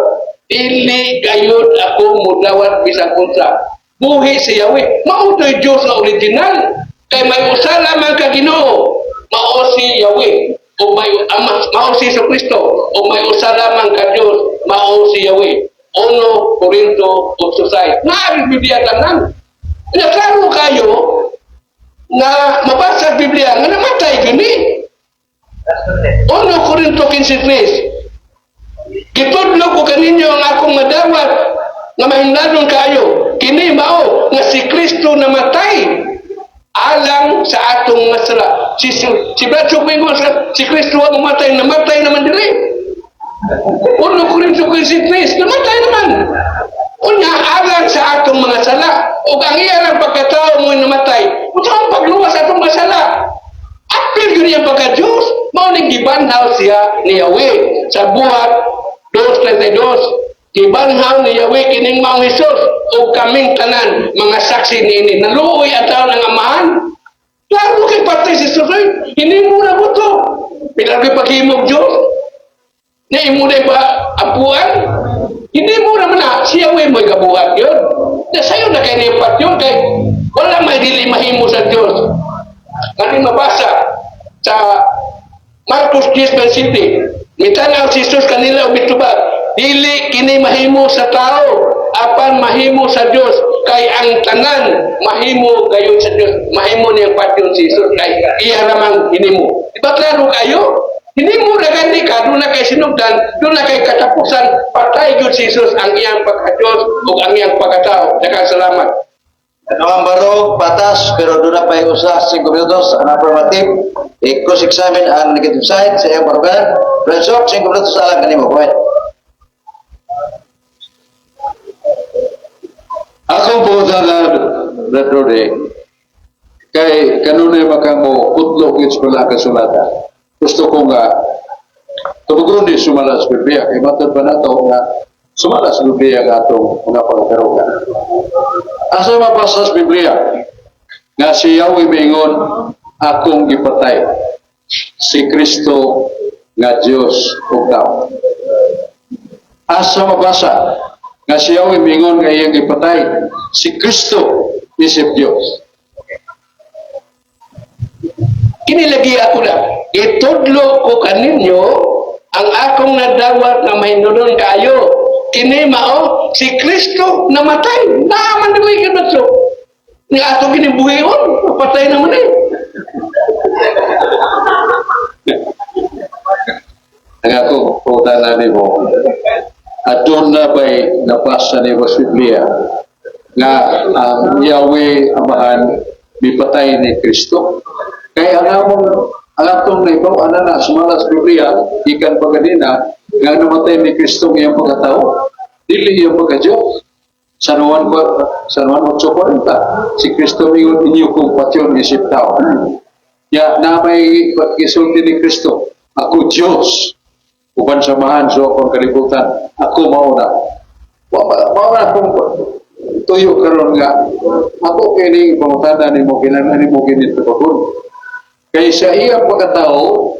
Dili gayud ako mudawat bisan unsa. Buhi si Yahweh. Mao toy Dios nga original. Kay may usa lamang ka Ginoo, mao si Yahweh o may mao si Kristo o may usa lamang ka Dios, mao si Yahweh. 1 Korinto 8:6. Naari Biblia tanan. Nya klaro kayo na mabasa Biblia nga namatay gini. 1 Korinto 15:3. Gitudlo ko kaninyo ang akong madawat nga mahingladon kayo. Kini mao nga si Kristo namatay alang sa atong mga sala. Si Bradshaw mingon si Kristo ang namatay naman diri. Uno Korinto 15, namatay naman. Unya alang sa atong mga sala. O ang iyang pagkatao mo namatay. Unsa ang pagluwas atong mga sala? Apil yun yung pagka-Diyos. Mao ning gibanhaw siya ni Yahweh sa buhat 2:32. Gibanhaw ni Yahweh kining Maong Hesus o kaming tanan mga saksi niini. Naluoy ataw ng amahan. Klaro kay patay si Jesus. Hindi mo na buto. Pinagay paghimog Diyos. Na imo na ba apuan? Hindi mo naman na si Yahweh mo'y kabuhat yun. Na sa'yo na kayo nipat yun kay wala may dili mahimo sa Diyos. Kani mabasa sa Marcos 10:20. Mitanaw si Jesus kanila ubitubag, dili kini mahimo sa tao, apan mahimo sa Dios. Kay ang tanan mahimo kayo sa Dios. Mahimo niyang patyon si Jesus kay iya lamang hinimo. Di ba klaro kayo? Hindi mo na gani ka, doon na kay sinugdan, doon na kay katapusan, patay yun si Jesus ang iyang pagka-Diyos o ang iyang pagkatao. Daghang salamat. Ano ang baro, patas, pero doon na pa yung usa, 5 minutos, ang affirmative, i-cross-examine ang negative side sa iyong barugan. Bradshaw, 5 minutos alam kanimo, go ahead. Akong pumunta na Brad Rode, kay kanunay makamo utlog yung pala kasulatan. Gusto ko nga, tubugon din sumalas Biblia, kay matod pa na ito nga sumalas Biblia nga itong mga pagkaroon. Asa mabasa sa Biblia, nga si Yahweh mingon, akong gipatay, si Kristo nga Diyos o tao. Asa mabasa, nga si Yahweh mingon nga iyang gipatay, si Kristo isip Diyos. Kinilagi ako na, itudlo ko kaninyo ang akong nadawat na mahinulon kayo. Kini mao si Kristo namatay. Naman di mo ikinatso. Nga ato kinibuhion, napatay naman eh. Ang ako, puta ni mo, at doon na ba'y napasa ni mo sa Biblia nga ang Yahweh Amahan mipatay ni Kristo. Kaya ang atong na ibaw, na sumalas Biblia, ikan paganina, nga namatay ni Kristo ng iyang pagkatao, dili iyang pagka-Diyos. San Juan 8:40, si Kristo mingon inyo kong patyon isip tao. Ya, na may pag-isulti ni Kristo, ako Diyos, uban samahan sa akong kalibutan, ako mauna. Mauna akong tuyo karon nga, ako kining pangutana ni mo, kinana ni mo kinitapakon. Kaya sa iyang pagkatao,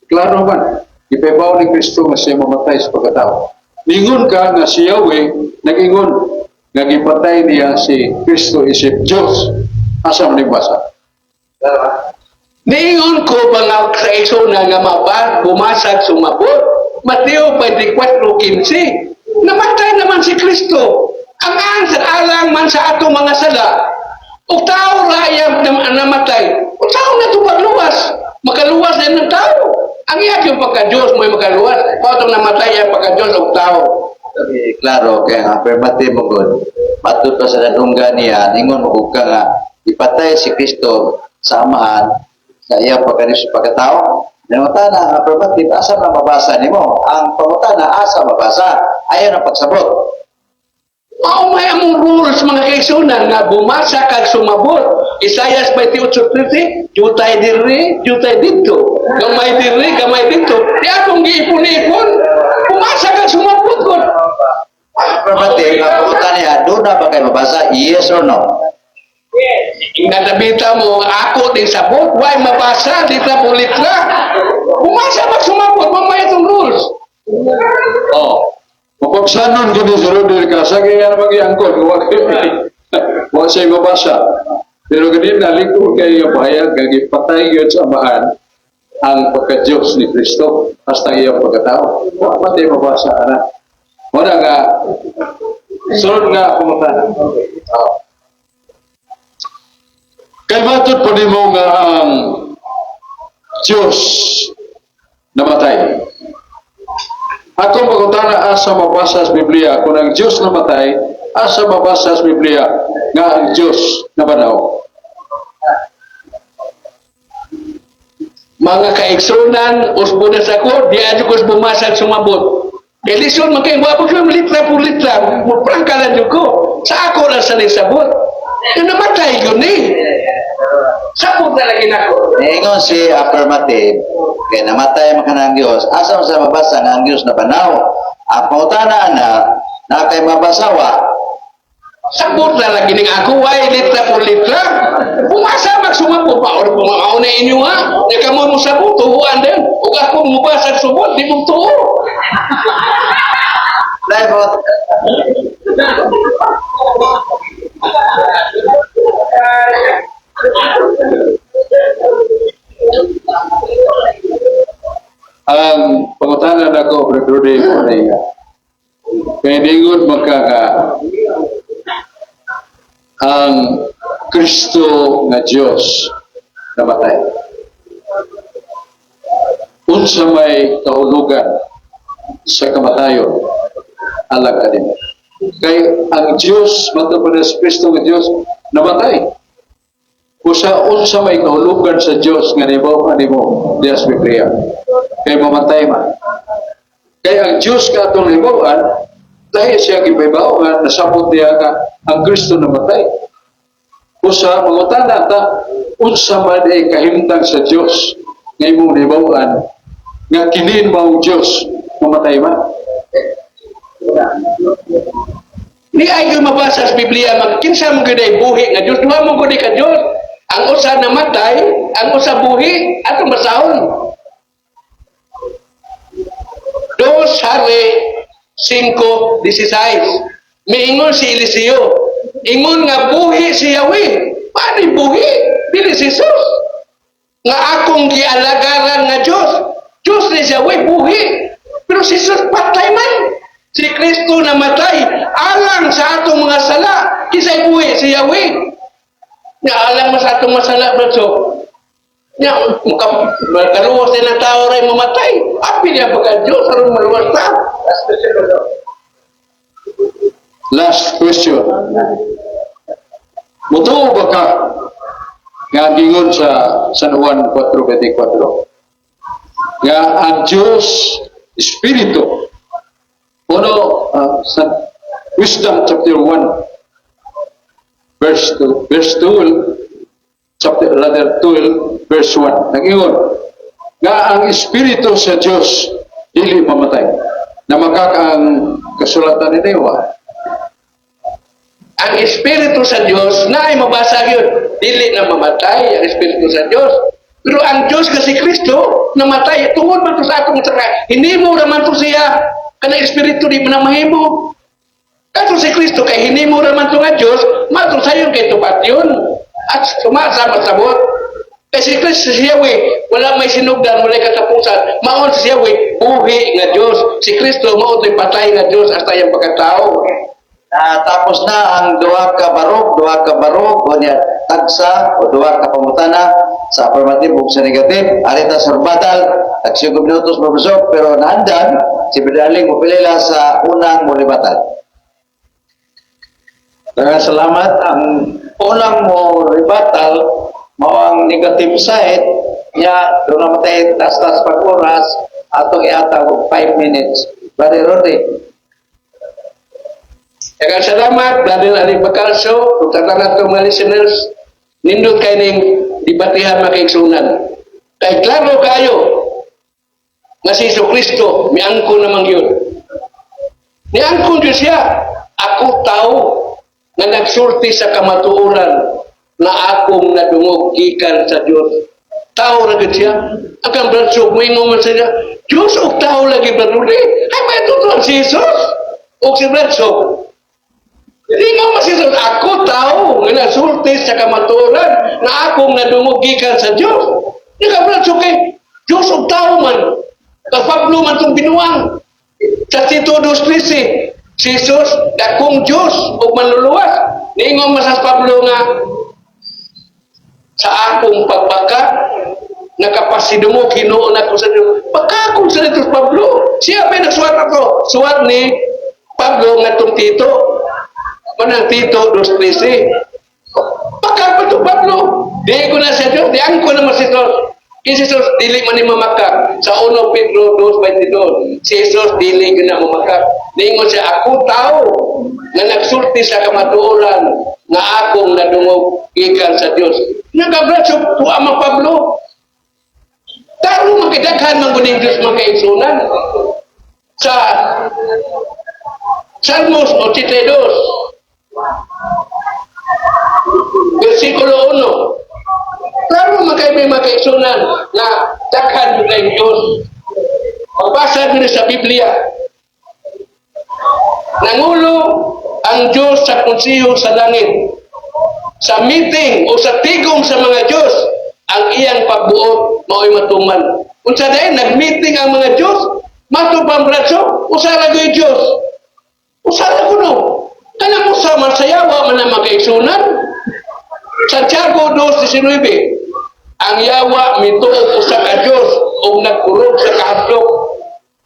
klaro man, ipabaw ni Kristo nga siya mamatay sa pagkatao. Ningon ka nga si Yahweh, nag-ingon, nga gipatay niya si Kristo isip Diyos. Asa man basa? Niingon ko mga sa iso na nga bumasag sumabot. Mateo 24:15. Namatay naman si Kristo. Ang answer alang man sa ato mga sala. O tao raya namatay. O tao na ito pagluwas. Makaluwas din ng tao. Ang iyak yung pagka-Diyos mo'y makaluwas. O itong namatay yung pagka-Diyos o tao. Sabi, klaro, kaya nga, affirmative mo good. Matut pa sa nanungga niya, ningon mo ka nga, ipatay si Kristo sa amahan, sa iya pagkanis sa pagkatao. Nangutana, affirmative, asa na mabasa ni mo? Ang pangutana, asa mabasa? Ayaw na pagsabot. Mao may among rules mga kaigsunan nga bumasa kag sumabot. Isaiah 28:30, jutay diri, jutay dito. Gamay diri, gamay dito. Di akong giipon-ipon. Bumasa kag sumabot ko. Affirmative, ang pangutana niya, doon na ba kayo mabasa? Yes or no? Ingadabita mo, ako din sabot. Why mabasa? Litra po litra. Bumasa kag sumabot. Mamaya itong rules. Oh. Mapagsanon ko ni Zero del Casa, kaya mag-iangkot. Huwag siya mabasa. Pero ganun, nalikod kayo yung bahayag, kagipatay yun sa amahan ang pagka-Diyos ni Kristo, hasta iyong pagkatao. Huwag pati mabasa, anak. Muna nga, sunod nga kumutana. Kay matod pa ni mo nga ang Diyos namatay. Ako pagkutana asa mabasa sa Biblia, kung ang Diyos namatay, asa mabasa sa Biblia nga ang Diyos nabanaw. mga kaigsunan, usbo na sa ko, di adyo ko bumasag sumabot. Kaya lisod, magkaibabog ko, litra po litra, prangkalan nyo ko. Sa ako lang sa sabot. Yung namatay yun eh. Sabot na lagi na ko. Ingon si affirmative, kaya namatay makanang Diyos, asa mo sa mabasa nga ang Diyos na banaw. Ang pautana na kay mabasawa, Sabot na lagi ning ako, ay litra po litra. Pumasa magsumabot pa, or pumakaw na inyo ha. Di ka mo sabot, tuhuan din. Huwag ako mubasag subot, di mo tuho. dahil po, Ang pangutanan ako, Brother Rudy, kaya ningon magkaka ang Kristo nga Diyos namatay. Unsa may kahulugan sa kamatayon alang kadin. Kay ang Diyos, matapos sa Kristo nga Diyos, namatay. Unsa may kahulugan sa Diyos nga nibaw mo Diyos Biblia. Kay mamatay man. Kaya ang Diyos ka itong libawan, dahil siya gibaybaw nga nasabot niya ka ang Kristo namatay. Usa, mangutana ta, unsa man ay kahimtang sa Diyos nga imong libawan, nga kinin mao Diyos mamatay man. Ni ay ko mabasa sa Biblia, magkinsa mo gano'y buhi nga Diyos, duha mo gano'y ka Diyos. Ang usa namatay, ang usa buhi, atong masahon. 2 Hari 5:16. Miingon si Eliseo, ingon nga buhi si Yahweh. Paano buhi? Dili si Jesus. Nga akong gialagaran nga Diyos. Diyos ni Yahweh buhi. Pero si Jesus patay man. Si Kristo namatay. Alang sa atong mga sala. Kisay buhi si Yahweh. Nga alang sa atong masala, braso. Nga, kaluwas na ng tao rin mamatay. Api niya pagka Diyos, aron maluwas na. Last question. Mutuo ba ka nga gingon sa San Juan 4:24 nga ang Diyos Espiritu sa Wisdom chapter 1 verse 12 12 verse 1 nag-ingon nga ang Espiritu sa Diyos dili mamatay na makakaang kasulatan ni Dewa. Ang Espiritu sa Diyos na ay mabasa yun. Dili na mamatay ang Espiritu sa Diyos. Pero ang Diyos kasi Kristo namatay. Tungod man to sa akong saka. Hindi mo naman to siya. Kana Espiritu di mo na mahimo. Kato si Kristo kay hindi mo naman to nga Diyos. Mato sayon kay tupat yun. At sumasama sabot. Kasi Kristo si Yahweh, wala may sinugdan, wala katapusan. Maon si Yahweh, buhi nga Diyos. Si Kristo, maon to'y patay nga Diyos hasta yung pagkatao. tapos na ang duha ka barog, o niya tagsa, o duha ka pangutana sa affirmative o sa negative. Arita sa rubatal, tagsiyog minutos mabusok, pero naandan, si Bedaling mupilila sa unang mulibatan. Kaya salamat. Ang unang mo rebuttal, mao ang negative side, niya, doon naman tayo tas-tas pag-oras, atong iatag 5 minutes. Brother Rudy. Kaya salamat, Brother Ali Bacalso, kung tatangan itong mga listeners, nindot kayo ng dibatihan makaigsunan. Kaya klaro kayo, nga si Kristo, miangko namang yun. Niangko Diyos siya, ako tao, na nagsulti sa kamatuuran, na akong nadungog gikan sa Diyos. Tao na siya. Ang braso, may naman siya, Diyos o tao lagi ba nuli? Ay, may tutuan si Jesus. O si braso. Hindi mo masisod, ako tao, nga nagsulti sa kamatuuran, na akong nadungog gikan sa Diyos. Hindi ka braso kay, Diyos o tao man. Kapablo man itong binuang. Sa Tito 2:13, si Jesus, dakong Diyos o manluluwas. Niingon masas Pablo nga, sa akong pagbaka, nakapasidungog, hinuon ako sa Diyos. Pagkakong sa Diyos Pablo, siya may nagsuwat ako. Suwat ni Pablo nga itong Tito. Manang Tito 2:13. Pagkakong ito Pablo, di ko na sa Diyos, di ang ko naman si Diyos. Si Jesus dili man ni mamakak. Sa 1 Pedro 2:22, si Jesus dili gina mamakak. Ningon siya, ako tao nga nagsulti sa kamatuoran nga akong nadungog gikan sa Dios. Nagabraso po ang Pablo. Taro magkidaghan man guning Dios magkaigsunan. Sa Salmos 82 versikulo 1, klaro may magkaigsunan na daghan yung kay Diyos. Magbasa din sa Biblia. Nangulo ang Diyos sa konsiyo sa langit. Sa meeting o sa tigom sa mga Diyos, ang iyang pagbuot mao'y matuman. Kung sa dahil, nag-meeting ang mga Diyos, matupang braso, usara ko yung Diyos. Usara ko no. Kanang usama sa yawa man ang magkaigsunan. Santiago 2:19, ang yawa mituog usa ka Dios ug nagkurog sa kahadlok.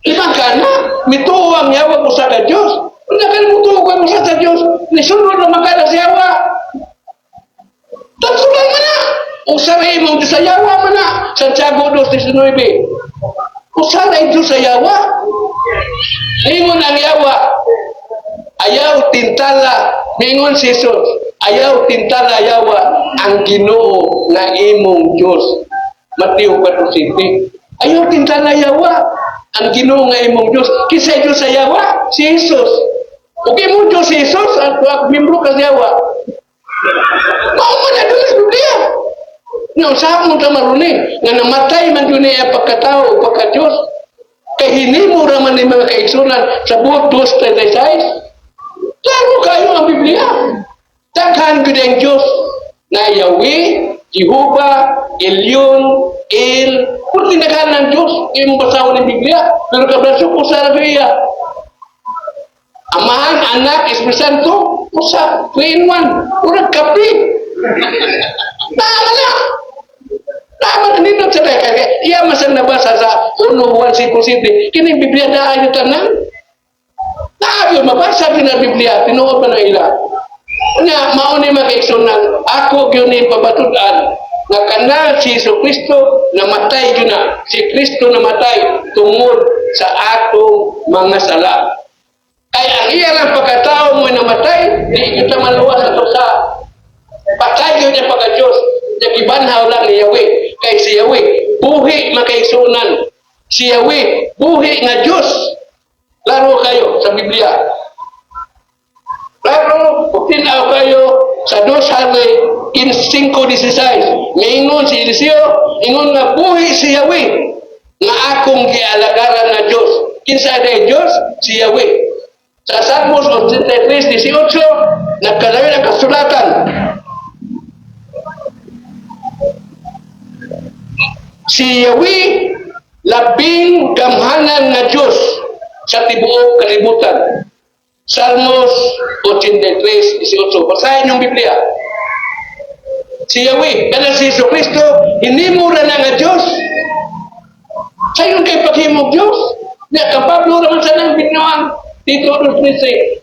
Ibang kana mituog ang yawa usa ka Dios. Ug nakamutuog ang usa ka Dios, nisunod na makada sa yawa. Tatsulay man na. Usa ray mong sa yawa man na. Santiago 2:19. Usa ray Dios sa yawa. Ingon ang yawa. Ayaw tintala, mingon si Jesus, ayaw tintala yawa ang Ginoo nga imong Dios. Mateo 4:7. Ayaw tintala yawa ang Ginoo nga imong Dios. Kinsa Dios sa yawa? Si Jesus. Ug imong Dios si Jesus at membro ka sa yawa. Mao man na sa Biblia. Nga usaha mo ta maruni nga namatay man yun ang pagkatao, pagka-Dios. Kay hinimo ra man ni mga kaigsunan sa buot 2:36. Klaro kayo ang Biblia. Daghan gud ang Dios na Yahweh, Jehovah, Elyon, El. Kung tinaghan ng Diyos, yung basahon ng Biblia, pero kabraso ko sa Rabia. Amahan, anak, Espiritu Santo, usa, 3-in-1, urag kapi. Tama na. Tama na nito sa kaya. Iya masang nabasa sa 1:1-7. Kini Biblia na ayo tanan. Naayo, mabasa din ang Biblia, tinuod pa na ila. Nga, mauni makaigsunan, ako yun ni pabatudan, nga kana si Kristo namatay yun na. Si Kristo namatay tungod sa atong mga sala. Kaya ang iya lang pagkatao mo namatay, di kita maluwas sa sa patay yun niya pagka-Diyos. Nagibanhaw lang ni Yahweh. Kaya si Yahweh, buhi makaigsunan. Si Yahweh, buhi nga Diyos. Laro kayo sa Biblia. Laro, tinaw kayo sa 2:5-16. Mingon si Eliseo, ingon nga buhi si Yahweh nga akong gialagaran na Diyos. Kinsa day Diyos? Si Yahweh. Sa Salmos 83:18, nagkalayo ng kasulatan. Si Yahweh, labing gamhanan na Diyos sa tibuok kalibutan. Salmos 83:18. Basahin yung Biblia. Si Yahweh, kana si Kristo, hinimo ra na nga Diyos. Sayon kay paghimog Diyos. Nya ka Pablo naman sa nang binuang dito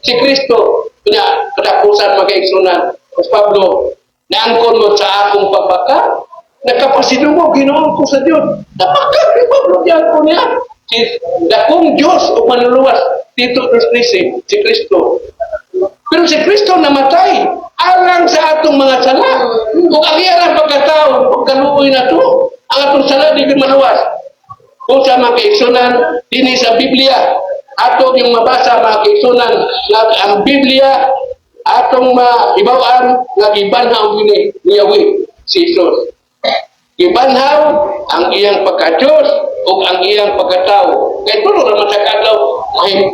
si Kristo. Nya kadakusan magaigsunan. Mas Pablo, naangkon mo sa akong pagbaka, nagkapasidugo Ginoon ko sa Dios. Napakag ni Pablo diyan ko niya. Si dakong Diyos o manluluwas dito si Kristo. Pero si Kristo namatay alang sa atong mga sala. Kung ang iyang pagkatao, pagkaluoy na to, ang atong sala di maluwas. Kung sa mga kaigsunan, dini sa Biblia, atong yung mabasa mga kaigsunan, ang Biblia, atong maibawaan, nagibanhaw ni Yahweh, si Jesus. Gibanhaw ang iyang pagka-Diyos o ang iyang pagkatao. Kaya tulo naman sa kadlaw,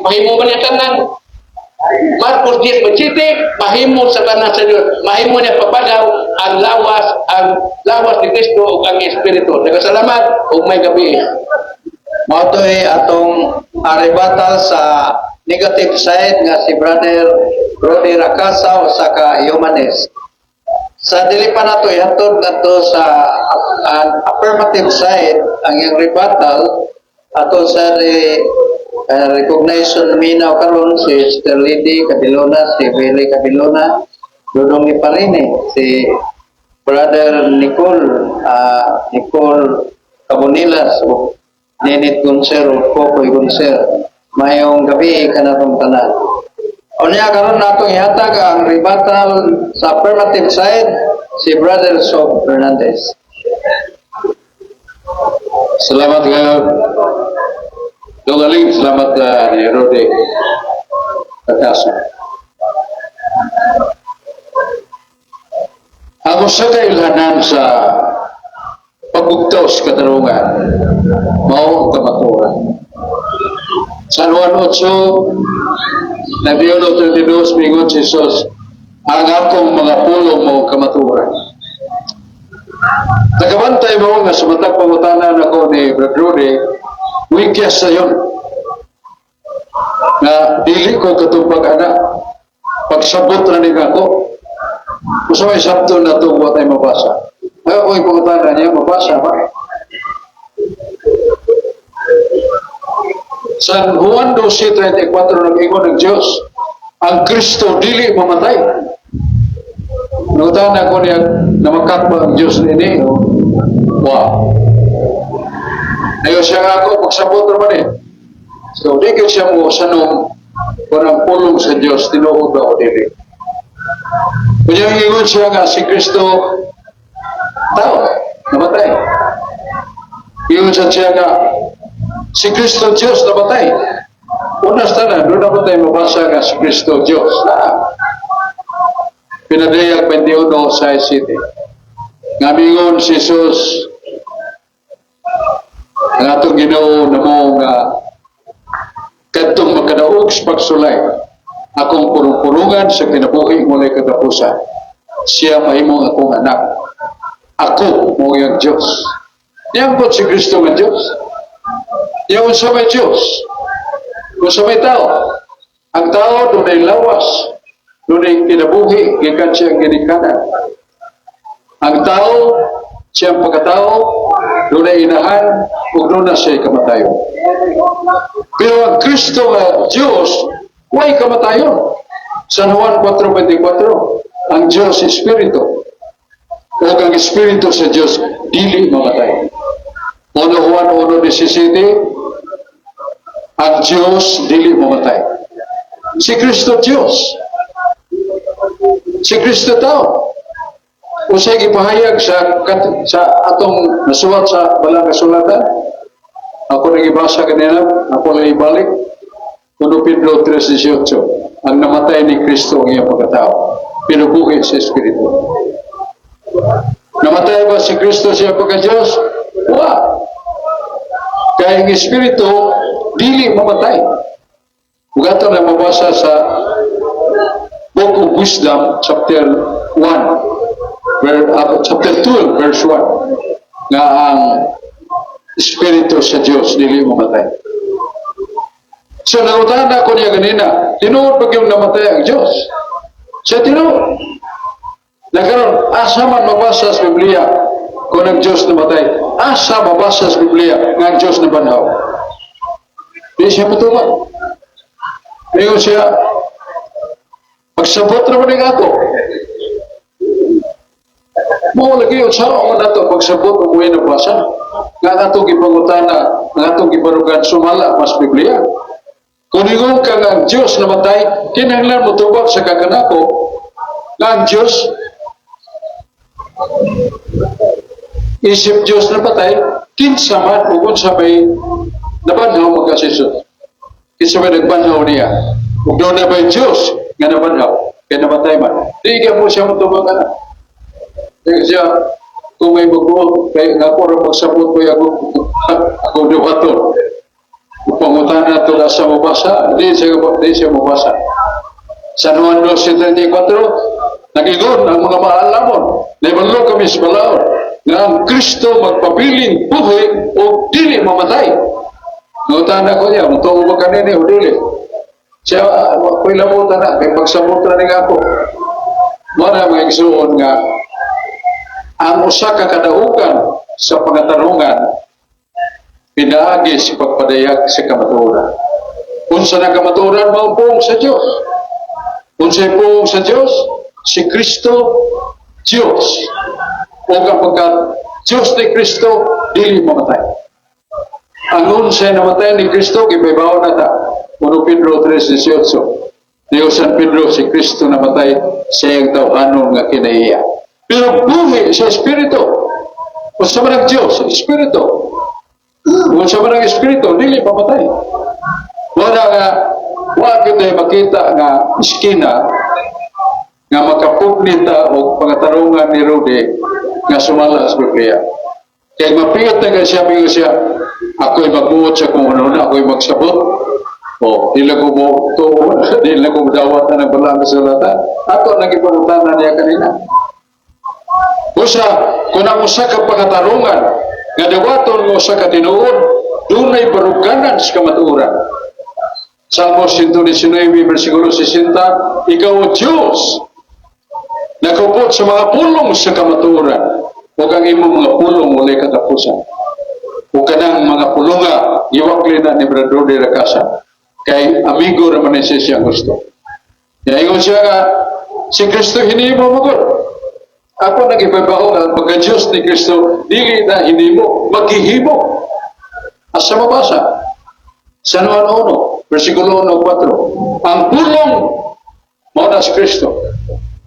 mahimo man niya tanan. Marcos 10:7, mahimo sa tanan sa Diyos. Mahimo niya papadaw ang lawas ni Kristo o ang Espiritu. Nagkasalamat o may gabi. Mautoy atong aribatal sa negative side nga si Brother Rodi Racasa o saka Humanes. Sa dili pa nato ihatod nato sa affirmative side ang iyang rebuttal ato sa recognition minaw karon si Sister Lady Cabilona, si Billy Cabilona, Dudong ni Paline, si Brother Nicole Kabunilas o Ninit Gunser o Popoy Gunser. Mayong gabi kanatong tanan. O niya karon natong ihatag ang rebuttal sa affirmative side si Brother Sob Fernandez. Salamat kayo. Dogaling, salamat ni Rode Pagkasa. Ako sa kailhanan sa pagbugtaw sa katarungan, mao ang kamaturan. San Juan 8, Nabiyolo 32, mingon si Jesus, ang akong mga pulong mo kamaturan. Nagabantay mo nga sa matag pangutanan ako ni Brad Rudy, wikyas sa yun. Na dili ko katupag anak, pagsabot na rin ako, gusto may sabto na ito buat ay mabasa. Ay ako yung pangutanan niya, mabasa ba? San Juan 12:34 nag-ingon ng Diyos, ang Kristo dili mamatay. Nagutahan ako niya na makakba ang Diyos nini. Wow. Ayaw siya nga ako, pagsabot naman eh. So, di ka siya mo sanong parang pulong sa Diyos, tinuod ba o dili. Kanya ingon siya nga si Kristo, tao, namatay. Ingon siya nga, si Kristo Diyos namatay. Unas tanan, doon namatay mabasa nga si Kristo Diyos. Pinadayag 21 sa City. Ngamingon si Jesus, ang atong Ginoo na mo nga kadtong makadaog sa pagsulay, akong purong-purungan sa kinabuhi mulay katapusan. Siya mahimong akong anak. Ako mo yung Diyos. Yan po si Kristo nga Diyos. Yung sa may Diyos. Kung sa may tao. Ang tao doon ay lawas. Doon ay kinabuhi. Gikan siya ginikanan. Ang tao, siyang pagkatao, doon ay inahan, ug doon na siya kamatayon. Pero ang Kristo nga Diyos, way kamatayon. San Juan 4:24, ang Diyos Espiritu. O ang Espiritu sa Diyos, dili mamatay. 1 Juan 1:17, ang Diyos dili mamatay. Si Kristo Diyos. Si Kristo tao. O siya gipahayag sa atong nasulat sa balang kasulatan. Ako nagibasa kanina, ako na ibalik. 1 Pedro 3:18, ang namatay ni Kristo ang iyang pagkatao. Pinubuhi sa Espiritu. Namatay ba si Kristo siya pagka-Diyos? Wow! Kaya ang Espiritu, dili mamatay. Ugato na mabasa sa Book of Wisdom, chapter 1, chapter 12, verse 1, nga ang Espiritu sa Diyos, dili mamatay. So, nautahan ako niya ganina, tinuod pag yung namatay ang Diyos. Siya tinuod. Nagkaroon, asa man mabasa sa Biblia kung ang Diyos namatay, asa mabasa sa Biblia nga ang Diyos na banhaw. Di siya matubag. Ngayon siya, pagsabot naman ng ako, mo lagi yung sa ako na ito, pagsabot mo buhay na basa, nga atong ipangutana, nga atong iparugan, sumala mas Biblia. Kung ingon ka nga ang Diyos namatay, kinahanglan mo tubag sa kakanako, nga ang Diyos, isip Diyos na patay, kinsa man o kung sabay nabanhaw magkasisod. Kinsa may nagbanhaw niya. Kung doon na ba'y Diyos nga nabanhaw, kaya namatay man. Di ka mo siya matubag ka na. Kaya siya, kung may magbuot, kaya nga po rin magsabot ko ako duhaton. Upangutan na ito sa mabasa, di siya mabasa. San Juan 12:34, nag-igon ang mga maalamon, naibalo kami sa balaod, na ang Kristo magpabiling buhay o dili mamatay. Nutan ako niya, mutuo ba kanini o dili? Siya, ako'y lamutan na, may pagsamutan na ako. Mara mga igsuon nga, ang usa ka kadaugan sa pangatarungan, pinaagi si pagpadayag sa kamatuoran. Unsa na kamatuoran, maupong sa Diyos. Unsay pong sa Diyos, si Kristo Diyos. O kapag Diyos ni Kristo, dili mamatay. Ang unsay namatay ni Kristo gibaybaw na ta. 1 Pedro 3:18. Ni San Pedro si Kristo namatay sa iyang tawhanon nga kinaiya. Pero buhi sa Espiritu. O sa manang Diyos, sa Espiritu. O sa manang Espiritu, dili mamatay. Wala nga, wala kita makita nga iskina nga makapugnita o pangatarungan ni Rudy nga sumala sa Biblia. Kaya mapigat na siya, mingo siya, ako'y magbuot sa kung ano na, ako'y magsabot. O, di lang ko mo tuon, di lang ko dawat na ng balang kasulatan. Ato ang nagipangutanan niya kanina. Usa, kung ang usa ka pangatarungan, nga dawaton mo sa katinuod, dunay baruganan sa kamaturan. Salmos 119, versikulo 60, ikaw o Diyos, nakupot sa mga pulong sa kamaturan, huwag ang imong mga pulong walay katapusan. Huwag ka ng mga pulunga, iwakli na ni Brado de la Casa, kay amigo naman siya gusto. Kaya ingon siya nga, si Kristo hindi mo magod. Ako nag-ibabaho ang pagka-Diyos ni Kristo, dili na hindi mo, maghihimo. Asa mabasa? Sa 1:1, versikulo 1:4. Ang pulong mo na si Kristo.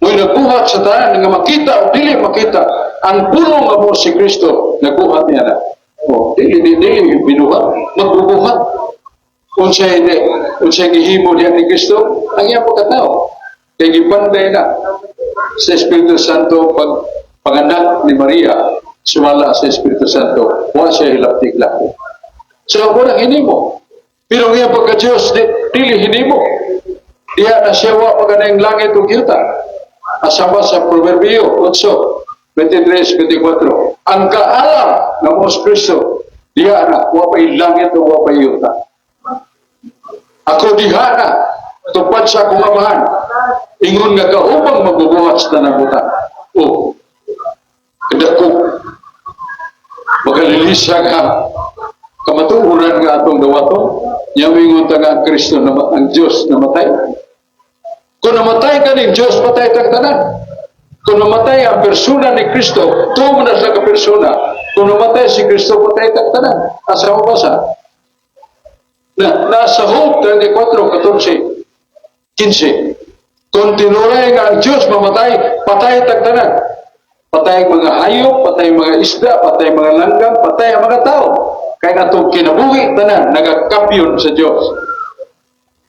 Mo'y nagbuhat sa tanan nga makita o dili makita. Ang pulong mo si Kristo, nagbuhat niya na. O, dili binuhat, magbubuhat. Unsay gihimo diyan ni Kristo, ang iyang pagkatao. Kaya gipanday na sa Espiritu Santo panganak ni Maria, sumala sa Espiritu Santo, wala siya hilaptik-laptik. So, walang hinimo. Pero ngayon pagka-Diyos, dili hinimo. Diya na siya wa pagkanayang langit o yuta. Asama sa Proverbio 8:23-24. Ang kaalam ng Diyos Kristo, diya na, wa pa'y langit o wa pa'y yuta. Ako diha na, tupad sa akong amahan. Ingon nga kaupang magbubuhat sa tanabutan. O, kadako, magalilisa ka, kamatuhuran nga atong dawato, yamingon ta nga ang Kristo, ang Diyos namatay. Kung namatay ka ni Diyos, patay kang tanan. Kung namatay ang persona ni Kristo, tumo na sa kapersona. Kung namatay si Kristo, patay kang tanan. Asa mo basa? Nasa Hope 34:14-15. Kung tinuray nga ang Diyos mamatay, patay tagtanan. Patay ang mga hayop, patay ang mga isda, patay ang mga langgam, patay ang mga tao. Kaya nga itong kinabuhi tanan, nagakapyon sa Diyos.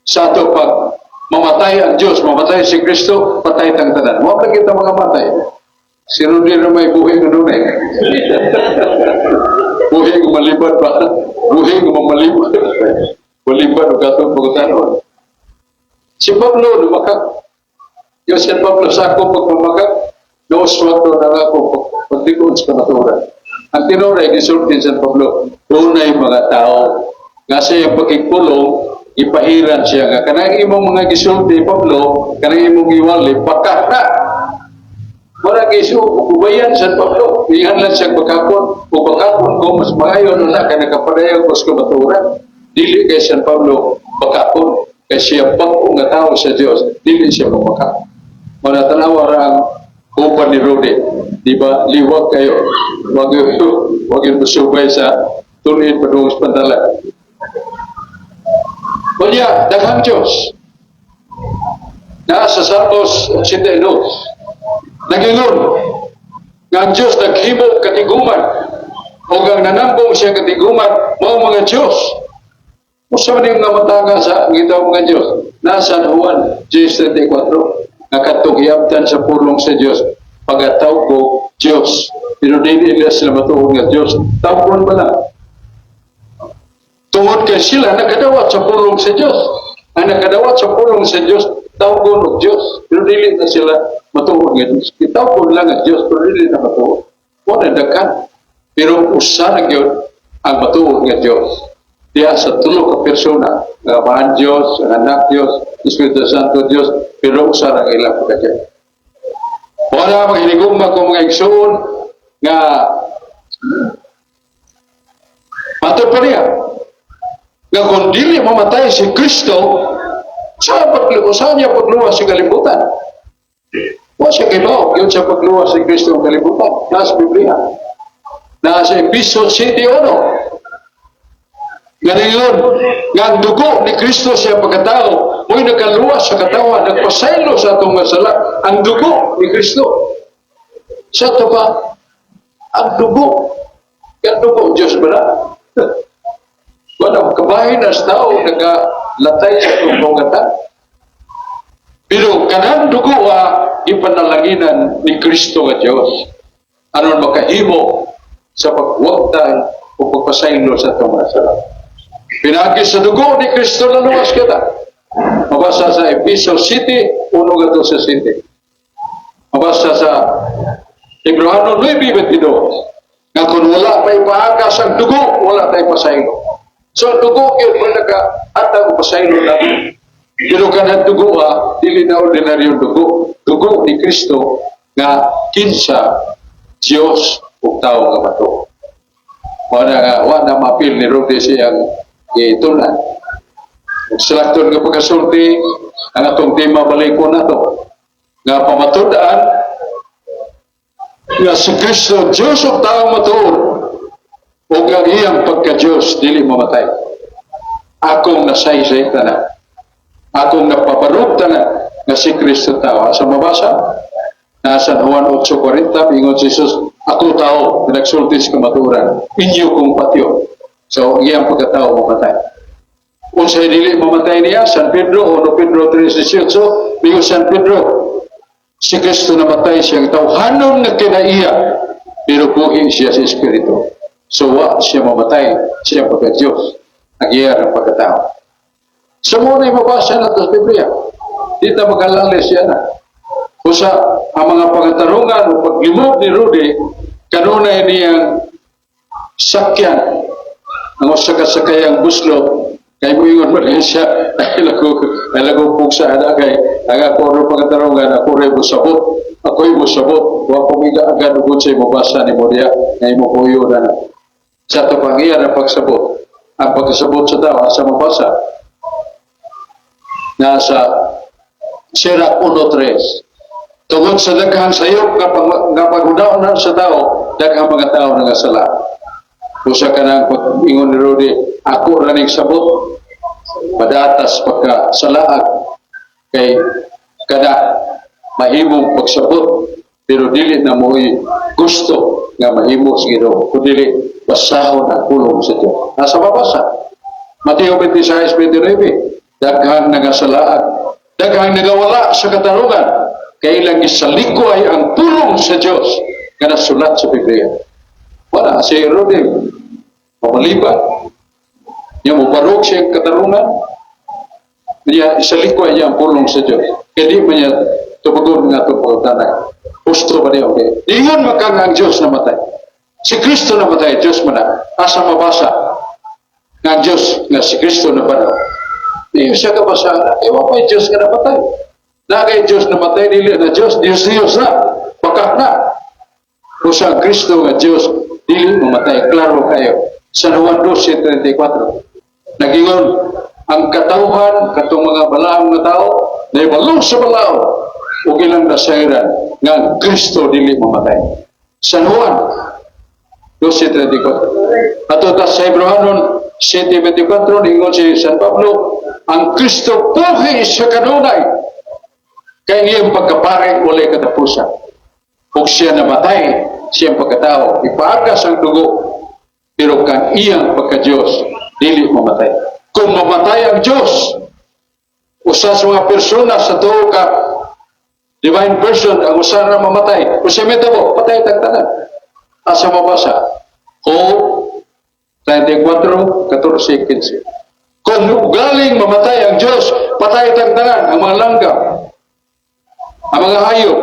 Sa ito pag mamatay ang Diyos, mamatay si Kristo, patay tagtanan. Huwag na kita mga matay. Sino din na may buhay na nunay? Buhay ng malibad ba? Buhay ng mamalibad. Malibad o gatong pagkutanon. Si Pablo, lumakak. Yung si Pablo sa ako pagmamakak, nauswato na ako pagdikon sa kamaturan. Ang tinuray, gisultin sa Pablo, tunay mga tao. Kasi yung pagkikpulong, ipahiran siya nga. Kanang imong mga gisulti, Pablo, kanang imong iwali, baka na. Marang isu, ubayan sa Pablo. Iyan lang siya bagakon. O bagakon ko, mas maayon na ka nakapadayaw ko sa kamaturan. Dili kay San Pablo, bagakon. Kasi siya pagpo nga tao sa Diyos, dili siya mabaka. Manatanawa ang upan ni Rudy. Diba, liwag kayo. Huwag yung masubay sa tunin padungos pandala. Kanya, daghang Diyos. Nasa Salmos 72. Nagingon, nga ang Diyos naghimo katiguman. O ang nanambong siya katiguman, mga mga Diyos. Usa man yung namataga sa ngitaw mga Diyos. Nasa Juan 10:34. Nakatugiyabtan sa pulong sa Diyos. Pagataw ko, Diyos. Pero hindi nila sila matuhod nga Diyos. Tawon ba na? Tungod kay sila, nakadawat sa pulong sa Diyos. Ang nakadawat sa pulong sa Diyos, tawon o Diyos. Pero hindi na sila matuhod nga Diyos. Itawon lang ang Diyos, pero hindi na matuhod. Wala dakan. Pero usa na yun ang matuhod nga Diyos. Diya sa tulo ka persona, nga Amahan Diyos, ang Anak Diyos, Espiritu Santo Diyos, pero usa ang ilang pagkakit. Wala maghinigugma kung mga igsoon nga patod pa niya. Nga kung dili mamatay si Kristo, saan niya pagluwas sa kalibutan? Wala siya kilaw, yun siya pagluwas si Kristo ang kalibutan. Nasa Biblia. na sa Episod City ono. Ngayon, nga ang dugo ni Kristo siya pagkatao, mo'y nakaluwas sa katawan, nagpasaylo sa atong mga sala. Ang dugo ni Kristo. Sa ito ba? Ang dugo. Ang dugo, Diyos ba na? Wala, kabahin na sa tao, nagalatay sa itong pangatan. Pero kanang dugo, ipanalanginan ni Kristo nga Diyos. Ano makahimo sa pagwagtay o pagpasaylo sa itong mga sala. Pinagi sa dugo ni Kristo na luwas kita. Mabasa sa Episod City, 1 sa City. Mabasa sa Hebreo 9:22. Nga kung wala may paagas ang dugo, wala tayong pasaylo. So ang dugo, yun mo nag-atang pasaylo natin. Pero kanang dugo, dili na ordinaryong dugo. Dugo ni Kristo nga kinsa Diyos o tao nga bato. Wala mapil ni Rode siyang itunan. Selakton nga pagkasulti, ang atong tema balik ko na to. Nga pamatudaan, nga si Kristo, Diyos o taong matuod, o ang iyang pagka-Diyos, dili mamatay. Akong nasaysay na, akong napaparog na, nga si Kristo tao. Sa mabasa, nasa Juan 8:40, ingon si Jesus, ako tao, pinagsulti sa kamaturan, inyo kong patyo. So, iyang pagkatao mamatay. Kung sa'y dili mamatay niya, San Pedro, 1 Pedro 3:18, bigo San Pedro, si Kristo namatay siyang tawhanon na kinaiya, pero buhi siya sa Espiritu. So, siya mamatay, siya pagka-Diyos, nagyayar ang pagkatao. So, muna yung mabasa na ito sa Biblia. Dito magalali siya na. Kusa, ang mga pagkatarungan o paglimod ni Rudy, kanunay niyang sakyan, ang usakasakayang buslo, kay mo ingon mo rin siya, ay lago pugsa, kay ako rin pagkatarungan, ako rin mo sabot, ako'y mo sabot, huwag pumiga agad ugod sa'y mabasa ni Moria, ngay mo puyo na na. Sa ito pangiyan ang pagsabot. Ang pagsabot sa tao, sa mabasa, nasa Sirach 1:3. Tungod sa daghang sayop nga paghudaon na sa tao, daghang mga tao nga sala. Usa ka nang ingon ni Rudy, ako raning sabot, padatas pagka salaag, kay kada mahimong pagsabot, pero dili na mo'y gusto nga mahimo sa Ginoo, kung dili basahon ang pulong sa Diyos. Nasa mabasa, Mateo 26:29, daghang nagasalaag, daghang nagawala sa katarungan, kailang isalikoy ang pulong sa Diyos nga nasulat sa Biblia. Wala, si Rudy, mamaliban, niya muparok siyang katarungan, niya isalikoy niya ang pulong sa Diyos. Kaya di man niya tumagon nga itong pagkatanay. Gusto ba niya? Okay. Di yun makang ang Diyos namatay. Si Kristo namatay, Diyos man na. Asa mabasa nga ang Diyos nga si Kristo namatay. Di yun siya kabasa. Ewan pa yung Diyos nga namatay. Nagay Diyos namatay, dili na Diyos. Diyos na. Bakak na. Kung sa Kristo nga Diyos, dili mamatay. Klaro kayo. Sa Juan 12:34. Nagingon, ang katauhan, katong mga balaang na tao, na ibalong sa balao, o ilang nasairan, nga Kristo dili mamatay. Sa Juan 12:34. At ito sa Hebreo 7:24, ningon si San Pablo, ang Kristo buhi sa kanunay, kaya ngayong pagkapare, walay katapusan. Kung siya namatay, siyang pagkatao, ipaagas ang dugo, pero kang iyang pagka-Diyos, dili mamatay. Kung mamatay ang Diyos, usa sa mga persona sa tuo ka divine person, ang usa na mamatay, kung siya metabo, patay tagtanan. Asa mabasa? O 34:14-15. Kung galing mamatay ang Diyos, patay tagtanan ang mga langgam, ang mga hayop,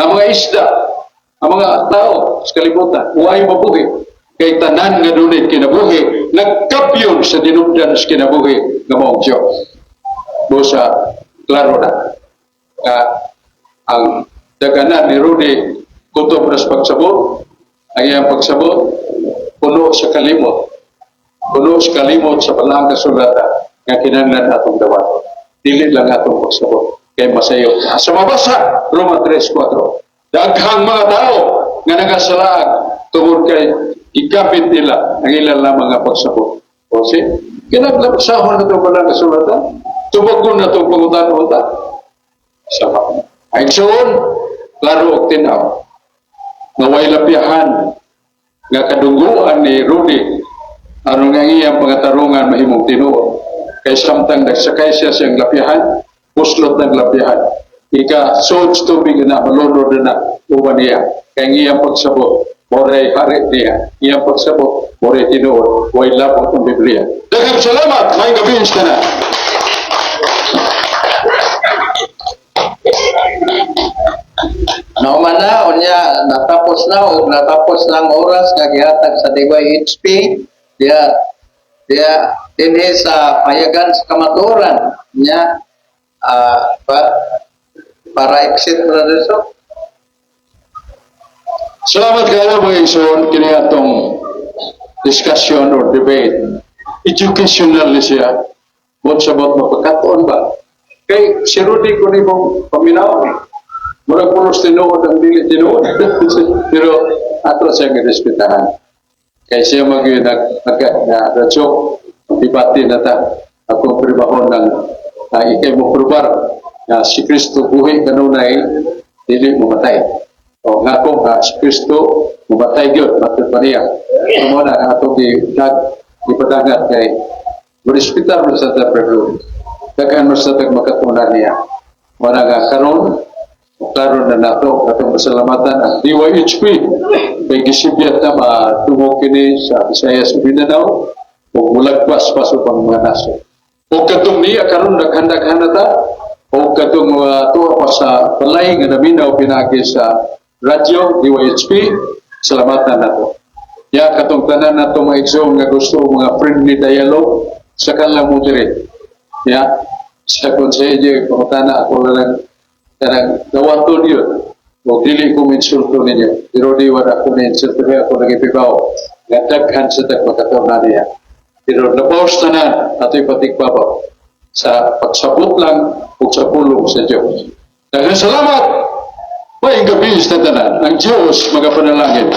ang mga isda, ang mga tao sa kalibutan, huwag mabuhi. Kay tanan nga dunay kinabuhi, nagkapyon sa dinubdan sa kinabuhi ng mga Diyos. Busa, klaro na. Ang daganan ni Rudy, kutob na sa pagsabot, ang iyang pagsabot, puno sa kalimot. Puno sa kalimot sa palang kasulatan, nga kinahanglan atong dawat. Dili lang atong pagsabot. Kay masayo. Sa mabasa, Roma 3:4. Daghang mga tao nga nagasalaag tungod tungkol kay ikapit nila ang ilang mga pagsabot. O si, kinaglapsahon na ito pala kasulatan, tumagon na itong pangutan-utan. Sama. Ay soon, klaro og tinaw, nga way lapihan, nga kadungguan ni Rudy, ano nga iyang pangatarungan mahimong tinuod. Kay samtang nagsakay siya siyang lapihan, puslot ng lapihan. Ika, sods tubig na, malunod na uban niya. Kaya iyang pagsabot, moray harit niya. Iyang pagsabot, moray tinuod. Way labot ng Biblia. Daghang salamat, may gabi na. Nauman na, unya, natapos ng oras, kagihatag sa DYHP, dia dinhi sa payagan sa kamaturan niya, para exit na rin so. Salamat kayo mga igsoon, kini atong discussion or debate. Educational ni siya. Buot sabot mapagkatoon ba? Kay si Rudy ko ni mong paminaw. Murag pulos tinuod ang dili tinuod. Pero ato siya nga-respetahan. Kaya siya nag-ratsok, debate na ta. Ako pribahon ng ikay mo probar na si Kristo buhay kanunay, dili mamatay. O nga ko, si Kristo mamatay yun, matod pa niya. Amo na atong ipadangat kay respetar mo sa tapos. Daghan mo sa tagmakatunan niya. Wala nga karon na nato atong pasalamatan ang DYHP kay gisibyat na matungog kini sa Visayas ug Mindanao ug mulagpas pa sa mga nasod. O katong niya karon naghandag-handa ta o katong tuwa pa sa balay nga naminaw pinagi sa radyo DYHP, salamatan nato. Ya katong tanan nato mga igsoon nga gusto mga friendly dialogue sa kanlang mo diri. Ya sa konseyo pangutana ako lang karang gawaton yun. O dili ko minsulto ninyo. Pero di wala ko minsulto niya ako nagipibaw. Ngadaghan sa tagpagkataon niya. Pero nabawas tanan at ipatigpabaw sa pagsabot lang o sa pulong sa Diyos. Daghang salamat! May gabi sa tanan. Ang Diyos magapanalangin.